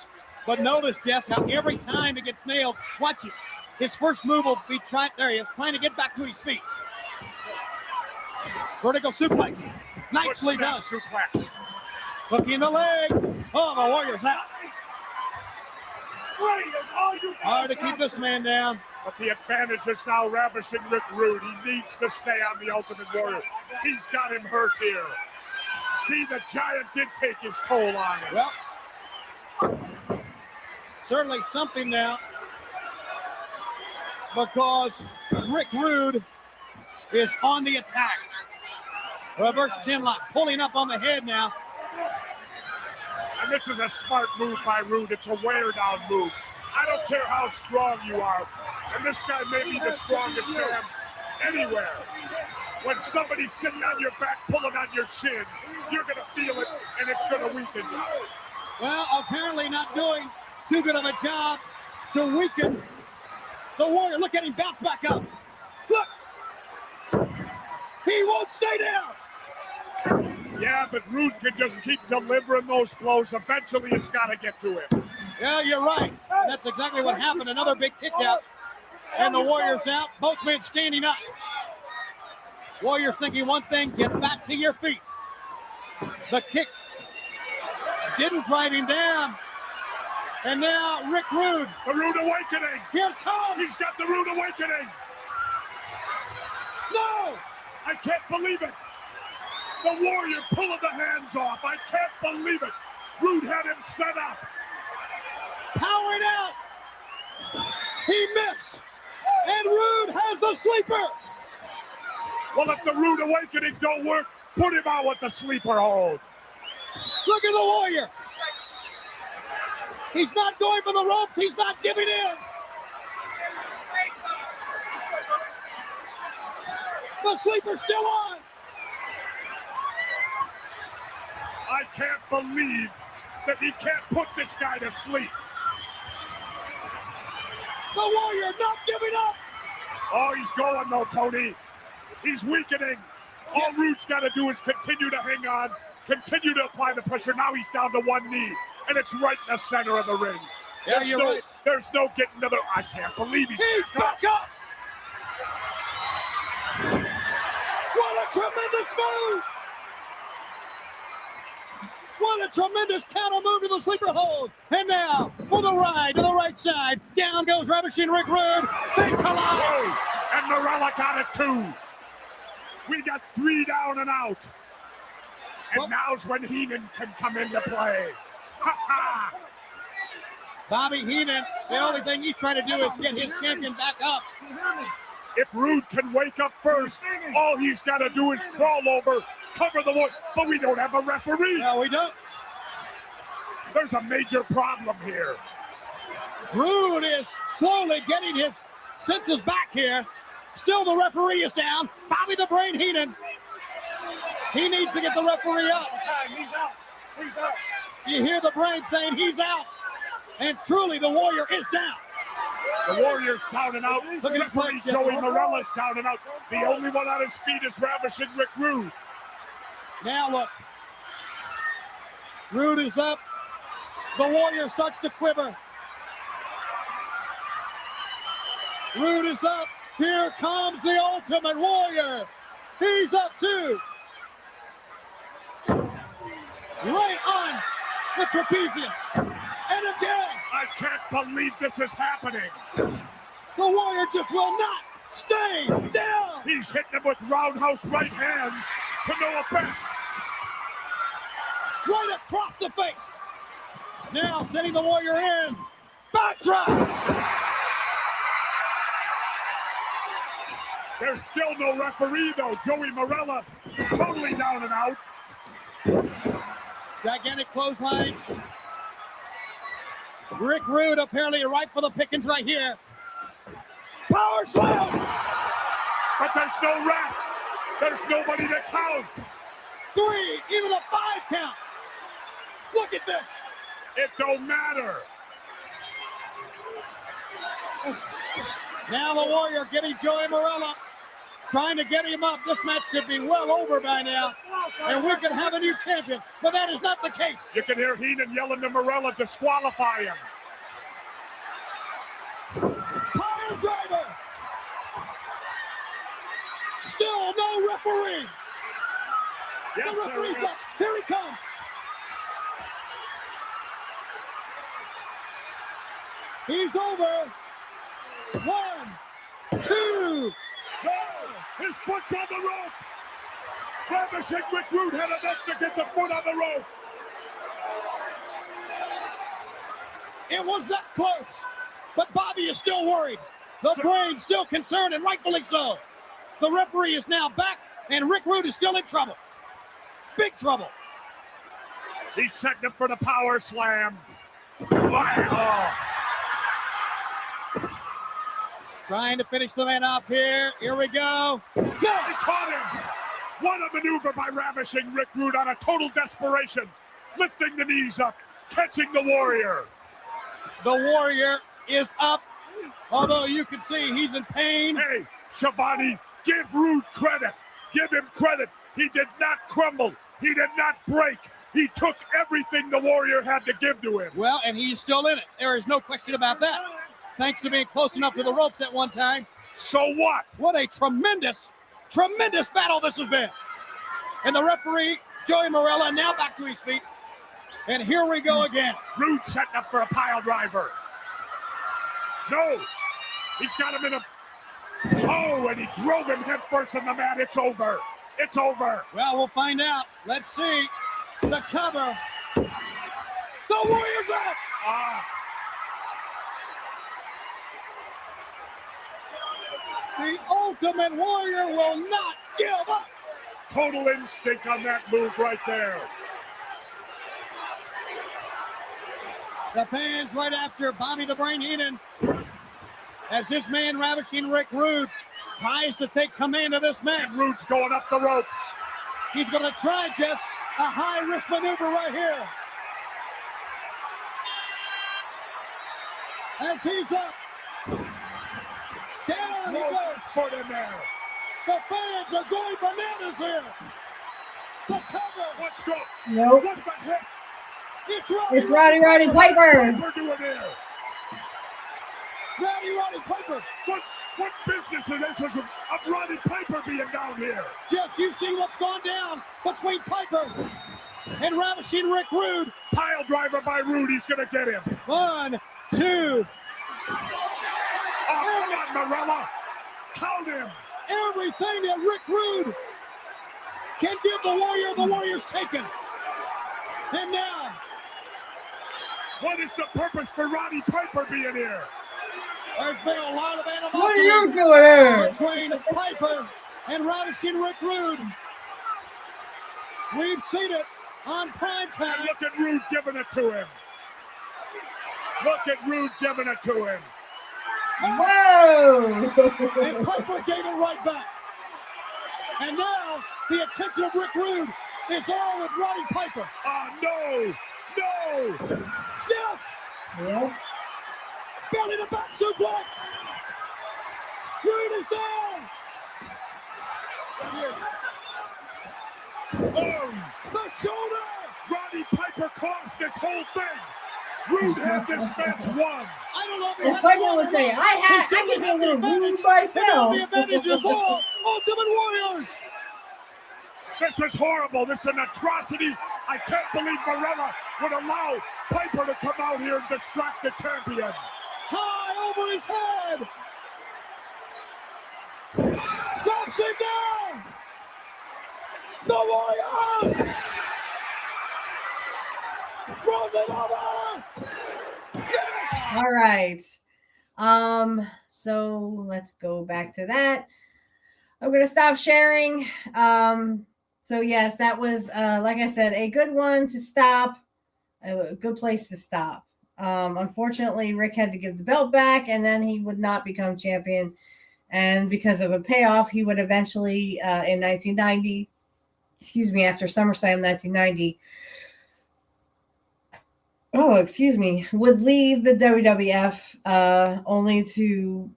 But notice, Jess, how every time it gets nailed, watch it. His first move will be trying to get back to his feet. Vertical suplex. Nicely done. Suplex. Hooking the leg. Oh, the Warrior's out. Hard to keep this man down. But the advantage is now Ravishing Rick Rude. He needs to stay on the Ultimate Warrior. He's got him hurt here. See, the Giant did take his toll on him. Well, certainly something now, because Rick Rude is on the attack. Reverse chinlock, pulling up on the head now. And this is a smart move by Rude. It's a wear-down move. I don't care how strong you are, and this guy may be the strongest man anywhere. When somebody's sitting on your back, pulling on your chin, you're going to feel it, and it's going to weaken you. Well, apparently not doing too good of a job to weaken the Warrior. Look at him bounce back up. Look! He won't stay down! Yeah, but Rude can just keep delivering those blows. Eventually, it's got to get to him. Yeah, you're right. And that's exactly what happened. Another big kick out, and the Warrior's out. Both men standing up. Warriors thinking one thing, get back to your feet. The kick didn't drive him down. And now Rick Rude. The Rude Awakening. Here it comes. He's got the Rude Awakening. No! I can't believe it. The Warrior pulling the hands off. I can't believe it. Rude had him set up. Powering out. He missed. And Rude has the sleeper. Well, if the Rude Awakening don't work, put him out with the sleeper hold. Look at the Warrior. He's not going for the ropes. He's not giving in. The sleeper's still on. I can't believe that he can't put this guy to sleep. The Warrior not giving up. Oh, he's going though, Tony. He's weakening. All Rude's got to do is continue to hang on, continue to apply the pressure. Now he's down to one knee, and it's right in the center of the ring. Yeah, you're right. There's no getting another. I can't believe he's back up. What a tremendous move! What a tremendous counter move to the sleeper hold. And now for the ride to the right side. Down goes Ravishing Rick Rude. They collide. Whoa. And Morella got it too. We got 3 down and out. And now's when Heenan can come into play. Ha ha! Bobby Heenan, the only thing he's trying to do is get his champion back up. If Rude can wake up first, all he's got to do is crawl over, cover the wood, but we don't have a referee. No, we don't. There's a major problem here. Rude is slowly getting his senses back here. Still the referee is down. Bobby the Brain Heenan. He needs to get the referee up. He's out. He's out. You hear the Brain saying he's out. And truly the Warrior is down. The Warrior's down and out. Look at Referee Joey Morella's down and out. The only one on his feet is Ravishing Rick Rude. Now look. Rude is up. The Warrior starts to quiver. Rude is up. Here comes the Ultimate Warrior. He's up too. Right on the trapezius. And again. I can't believe this is happening. The Warrior just will not stay down. He's hitting him with roundhouse right hands to no effect. Right across the face. Now sending the Warrior in. Backdrop. There's still no referee though. Joey Morella totally down and out. Gigantic clotheslines. Rick Rude apparently right for the pickings right here. Power slam! But there's no ref. There's nobody to count. 3, even a 5 count. Look at this. It don't matter. Now the Warrior getting Joey Morella, trying to get him up. This match could be well over by now, and we could have a new champion, but that is not the case. You can hear Heenan yelling to Morella, disqualify him. Power driver. Still no referee. Yes, The referee's there up. is. Here he comes. He's over. 1, 2. No! His foot's on the rope! Ravishing Rick Rude had enough to get the foot on the rope! It was that close, but Bobby is still worried. The Brain's still concerned, and rightfully so. The referee is now back, and Rick Rude is still in trouble. Big trouble. He's setting up for the power slam. Wow! Trying to finish the man off here. Here we go. He caught him! What a maneuver by Ravishing Rick Rude on a total desperation. Lifting the knees up, catching the Warrior. The Warrior is up, although you can see he's in pain. Hey, Shivani, give Rude credit. Give him credit. He did not crumble. He did not break. He took everything the Warrior had to give to him. Well, and he's still in it. There is no question about that. Thanks to being close enough to the ropes at one time. So what? What a tremendous, tremendous battle this has been. And the referee, Joey Morella, now back to his feet. And here we go again. Rude setting up for a pile driver. No. He's got him in a... Oh, and he drove him head first in the mat. It's over. It's over. Well, we'll find out. Let's see. The cover. The Warrior's up. The Ultimate Warrior will not give up. Total instinct on that move right there. The fans right after Bobby the Brain Heenan, as his man Ravishing Rick Rude tries to take command of this match. And Rude's going up the ropes. He's going to try just a high-risk maneuver right here. As he's up. Down he goes. Foot in there. The fans are going bananas here. The cover. Let's go. Nope. What the heck? It's It's Roddy Piper. Piper doing here? Roddy Piper. What business is this of Roddy Piper being down here? Jeff, you see what's gone down between Piper and Ravishing Rick Rude. Pile driver by Rude. He's going to get him. 1, 2. Oh, come on, Morella. Count him. Everything that Rick Rude can give the Warrior's taken. And now, what is the purpose for Roddy Piper being here? there's been a lot of animosity. What are you doing here? Between Piper and Ravishing Rick Rude. We've seen it on prime time. And look at Rude giving it to him. Look at Rude giving it to him. Whoa! And Piper gave it right back. And now the attention of Rick Rude is all with Roddy Piper. Oh, no! No! Yes! Yep. Belly to back suplex. Rude is down. Oh! The shoulder. Roddy Piper caused this whole thing. Rude had this match won. I don't know if he As had Piper won would or say, not. I He can be a certainly little had the rude advantage. And now myself. the advantage is all Ultimate Warriors. This is horrible. This is an atrocity. I can't believe Morella would allow Piper to come out here and distract the champion. High over his head. Drops him down. The Warriors. Rolls it over. Yes. All right. So let's go back to that. I'm gonna stop sharing. So yes, that was like I said, a good one to stop, a good place to stop. Unfortunately, Rick had to give the belt back, and then he would not become champion. And because of a payoff, he would eventually in 1990, after SummerSlam 1990. Would leave the WWF only to,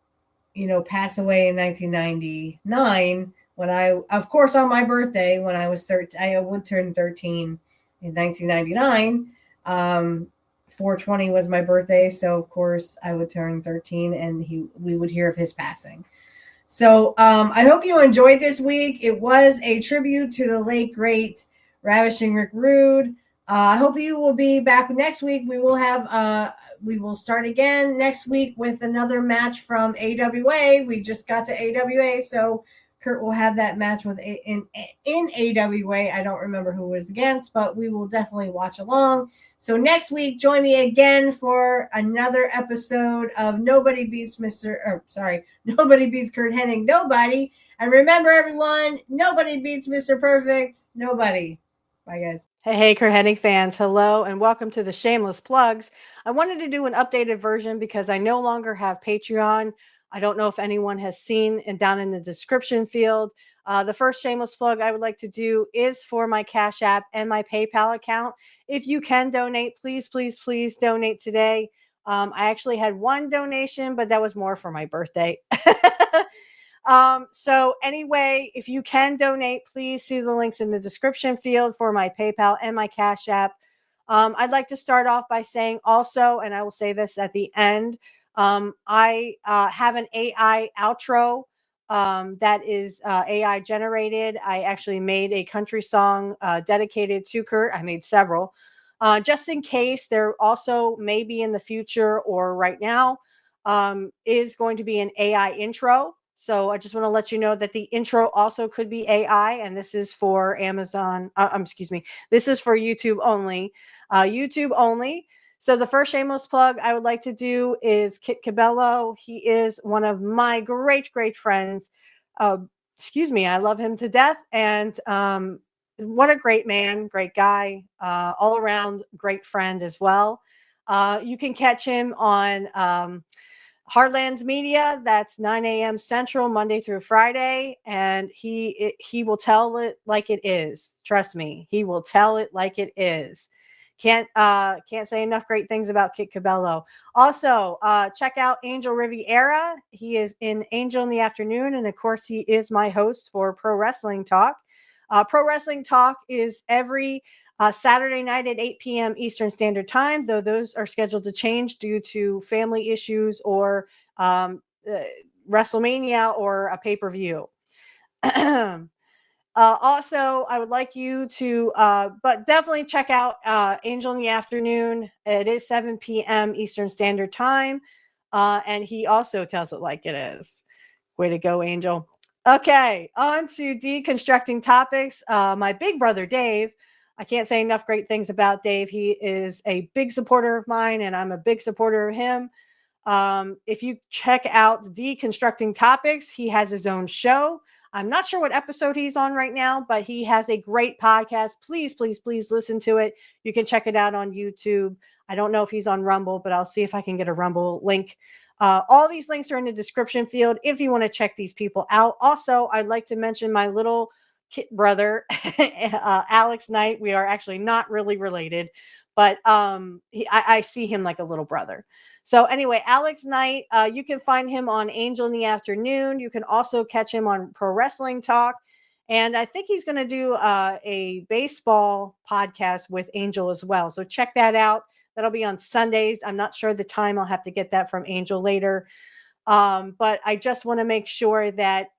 pass away in 1999 when of course, on my birthday, when I was 13, I would turn 13 in 1999. 4/20 was my birthday, so of course I would turn 13, and we would hear of his passing. So I hope you enjoyed this week. It was a tribute to the late great Ravishing Rick Rude. I hope you will be back next week. We will start again next week with another match from AWA. We just got to AWA, so Curt will have that match in AWA. I don't remember who it was against, but we will definitely watch along. So next week, join me again for another episode of Nobody Beats Curt Hennig. Nobody. And remember, everyone, nobody beats Mr. Perfect. Nobody. Bye, guys. Hey, Curt Hennig fans. Hello, and welcome to the Shameless Plugs. I wanted to do an updated version because I no longer have Patreon. I don't know if anyone has seen, and down in the description field, the first shameless plug I would like to do is for my Cashapp and my PayPal account. If you can donate, please, please, please donate today. I actually had one donation, but that was more for my birthday. So anyway, if you can donate, please see the links in the description field for my PayPal and my Cash App. I'd like to start off by saying also, and I will say this at the end, I have an AI outro that is AI generated. I actually made a country song dedicated to Curt. I made several. Just in case, there also maybe in the future or right now is going to be an AI intro. So I just want to let you know that the intro also could be AI, and this is for Amazon. This is for YouTube only. YouTube only. So the first shameless plug I would like to do is Kit Cabello. He is one of my great, great friends. I love him to death. And what a great man, great guy, all around great friend as well. You can catch him on Heartlands Media. That's 9 a.m. Central, Monday through Friday. And he will tell it like it is. Trust me, he will tell it like it is. Can't say enough great things about Kit Cabello. Also, check out Angel Riviera. He is in Angel in the Afternoon, and of course, he is my host for Pro Wrestling Talk. Pro Wrestling Talk is every Saturday night at 8 p.m. Eastern Standard Time, though those are scheduled to change due to family issues or WrestleMania or a pay-per-view. Also, I would like you to, but definitely check out Angel in the Afternoon. It is 7 p.m. Eastern Standard Time. And he also tells it like it is. Way to go, Angel. Okay, on to deconstructing topics. My big brother, Dave. I can't say enough great things about Dave. He is a big supporter of mine, and I'm a big supporter of him. If you check out Deconstructing Topics, he has his own show. I'm not sure what episode he's on right now, but he has a great podcast. Please, please, please listen to it. You can check it out on YouTube. I don't know if he's on Rumble, but I'll see if I can get a Rumble link. All these links are in the description field if you want to check these people out. Also, I'd like to mention my little kid brother, Alex Knight. We are actually not really related, but I see him like a little brother. So anyway, Alex Knight, you can find him on Angel in the Afternoon. You can also catch him on Pro Wrestling Talk. And I think he's going to do a baseball podcast with Angel as well. So check that out. That'll be on Sundays. I'm not sure the time. I'll have to get that from Angel later. But I just want to make sure that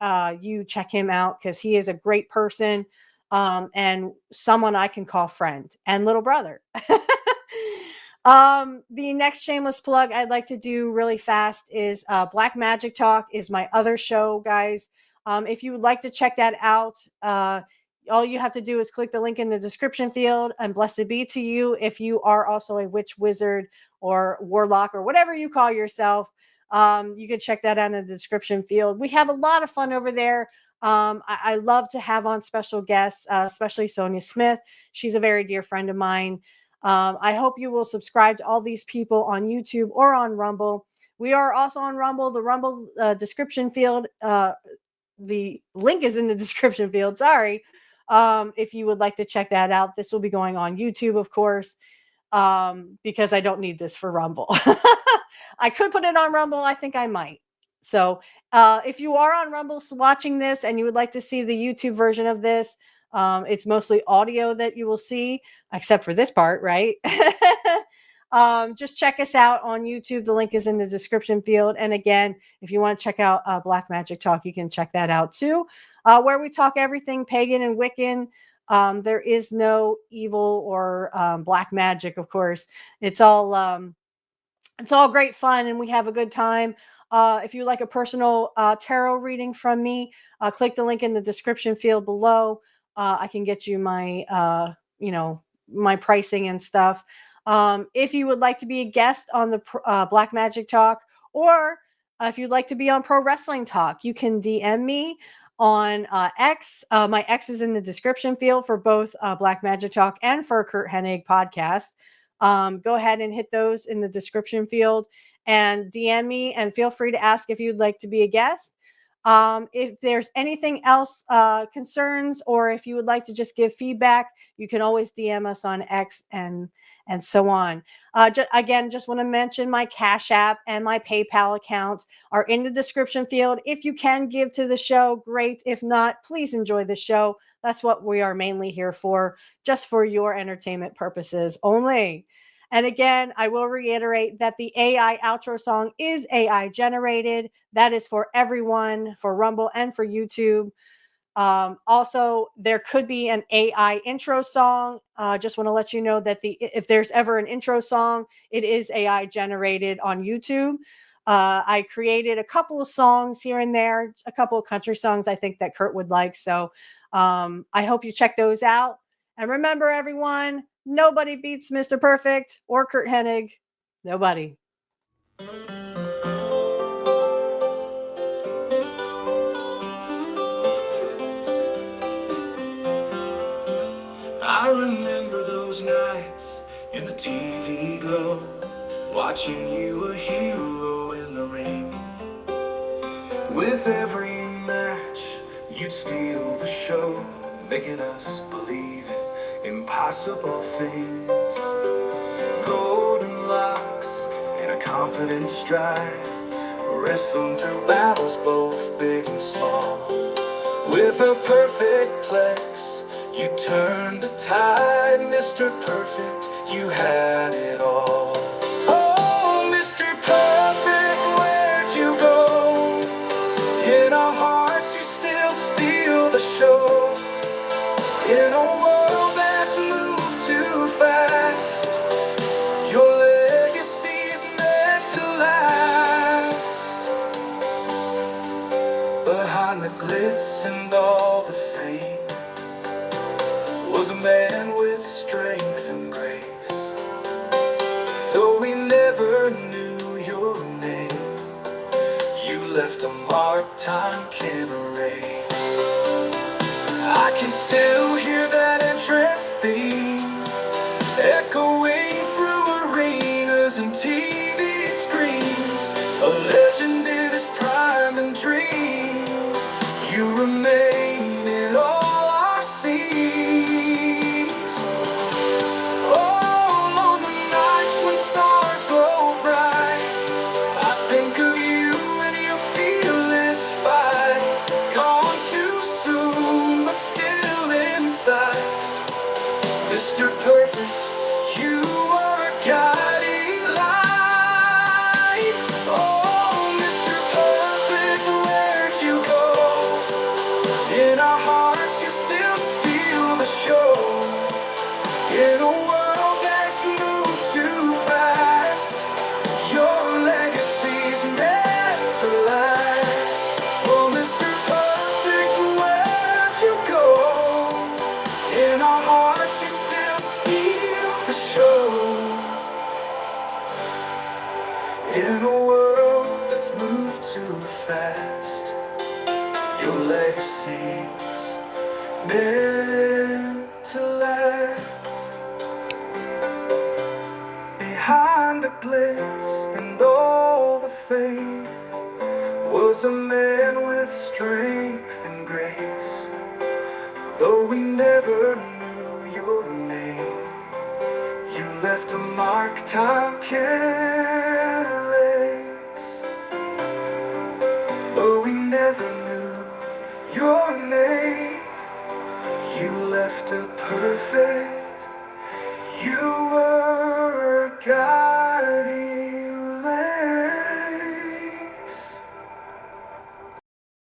you check him out because he is a great person and someone I can call friend and little brother. The next shameless plug I'd like to do really fast is Black Magic Talk is my other show, guys. If you would like to check that out, all you have to do is click the link in the description field, and blessed be to you if you are also a witch, wizard, or warlock, or whatever you call yourself. You can check that out in the description field. We have a lot of fun over there. I love to have on special guests, especially Sonia Smith. She's a very dear friend of mine. I hope you will subscribe to all these people on YouTube or on Rumble. We are also on Rumble. The Rumble description field, the link is in the description field. Sorry. If you would like to check that out, this will be going on YouTube, of course, because I don't need this for Rumble. I could put it on Rumble. I think I might. So if you are on Rumble watching this and you would like to see the YouTube version of this, it's mostly audio that you will see, except for this part, right? Just check us out on YouTube. The link is in the description field. And again, if you want to check out Black Magic Talk, you can check that out too, where we talk everything pagan and Wiccan. There is no evil or black magic, of course. It's all great fun, and we have a good time. If you like a personal tarot reading from me, click the link in the description field below. I can get you my, my pricing and stuff. If you would like to be a guest on the Black Magic Talk, or if you'd like to be on Pro Wrestling Talk, you can DM me on X. My X is in the description field for both Black Magic Talk and for Curt Hennig podcast. Go ahead and hit those in the description field and DM me, and feel free to ask if you'd like to be a guest. If there's anything else, concerns, or if you would like to just give feedback, you can always DM us on X and so on. Just want to mention my Cash App and my PayPal account are in the description field. If you can give to the show, great. If not, please enjoy the show. That's what we are mainly here for, just for your entertainment purposes only. And again, I will reiterate that the AI outro song is AI generated. That is for everyone, for Rumble and for YouTube. Also, there could be an AI intro song. Just want to let you know that if there's ever an intro song, it is AI generated on YouTube. I created a couple of songs here and there, a couple of country songs I think that Curt would like. So I hope you check those out. And remember, everyone, nobody beats Mr. Perfect or Curt Hennig. Nobody. I remember those nights in the TV glow, watching you a hero in the ring. With every match, you'd steal the show, making us believe impossible things. Golden locks and a confident stride, wrestling through battles both big and small. With a perfect place, you turned the tide. Mr. Perfect, you had it all. Oh, Mr. Perfect, where'd you go? In our hearts, you still steal the show. In a world that's moved too fast, your legacy's meant to last. Behind the glitz and all the fame was a man with strength and grace. Though we never knew your name, you left a mark time can't erase. I can still hear that entrance theme echoing through arenas and TV screens. A legend in his prime and dream. You remain in all our scenes. Oh, on the nights when stars glow bright, I think of you and your fearless fight. Gone too soon, but still inside. Mr. Perfect, you are a guiding light. Oh, Mr. Perfect, where'd you go? In our hearts, you still steal the show. In a world that's moved too fast, your legacy's meant to last. Oh, Mr. Perfect, where'd you go? In our hearts, you still steal the show. In a world that's moved too fast, your legacy's meant to last. Behind the glitz and all the fame was a man with strength and grace. Though we never knew your name, you left a mark time can't erase. Though we never knew your name, you left a perfect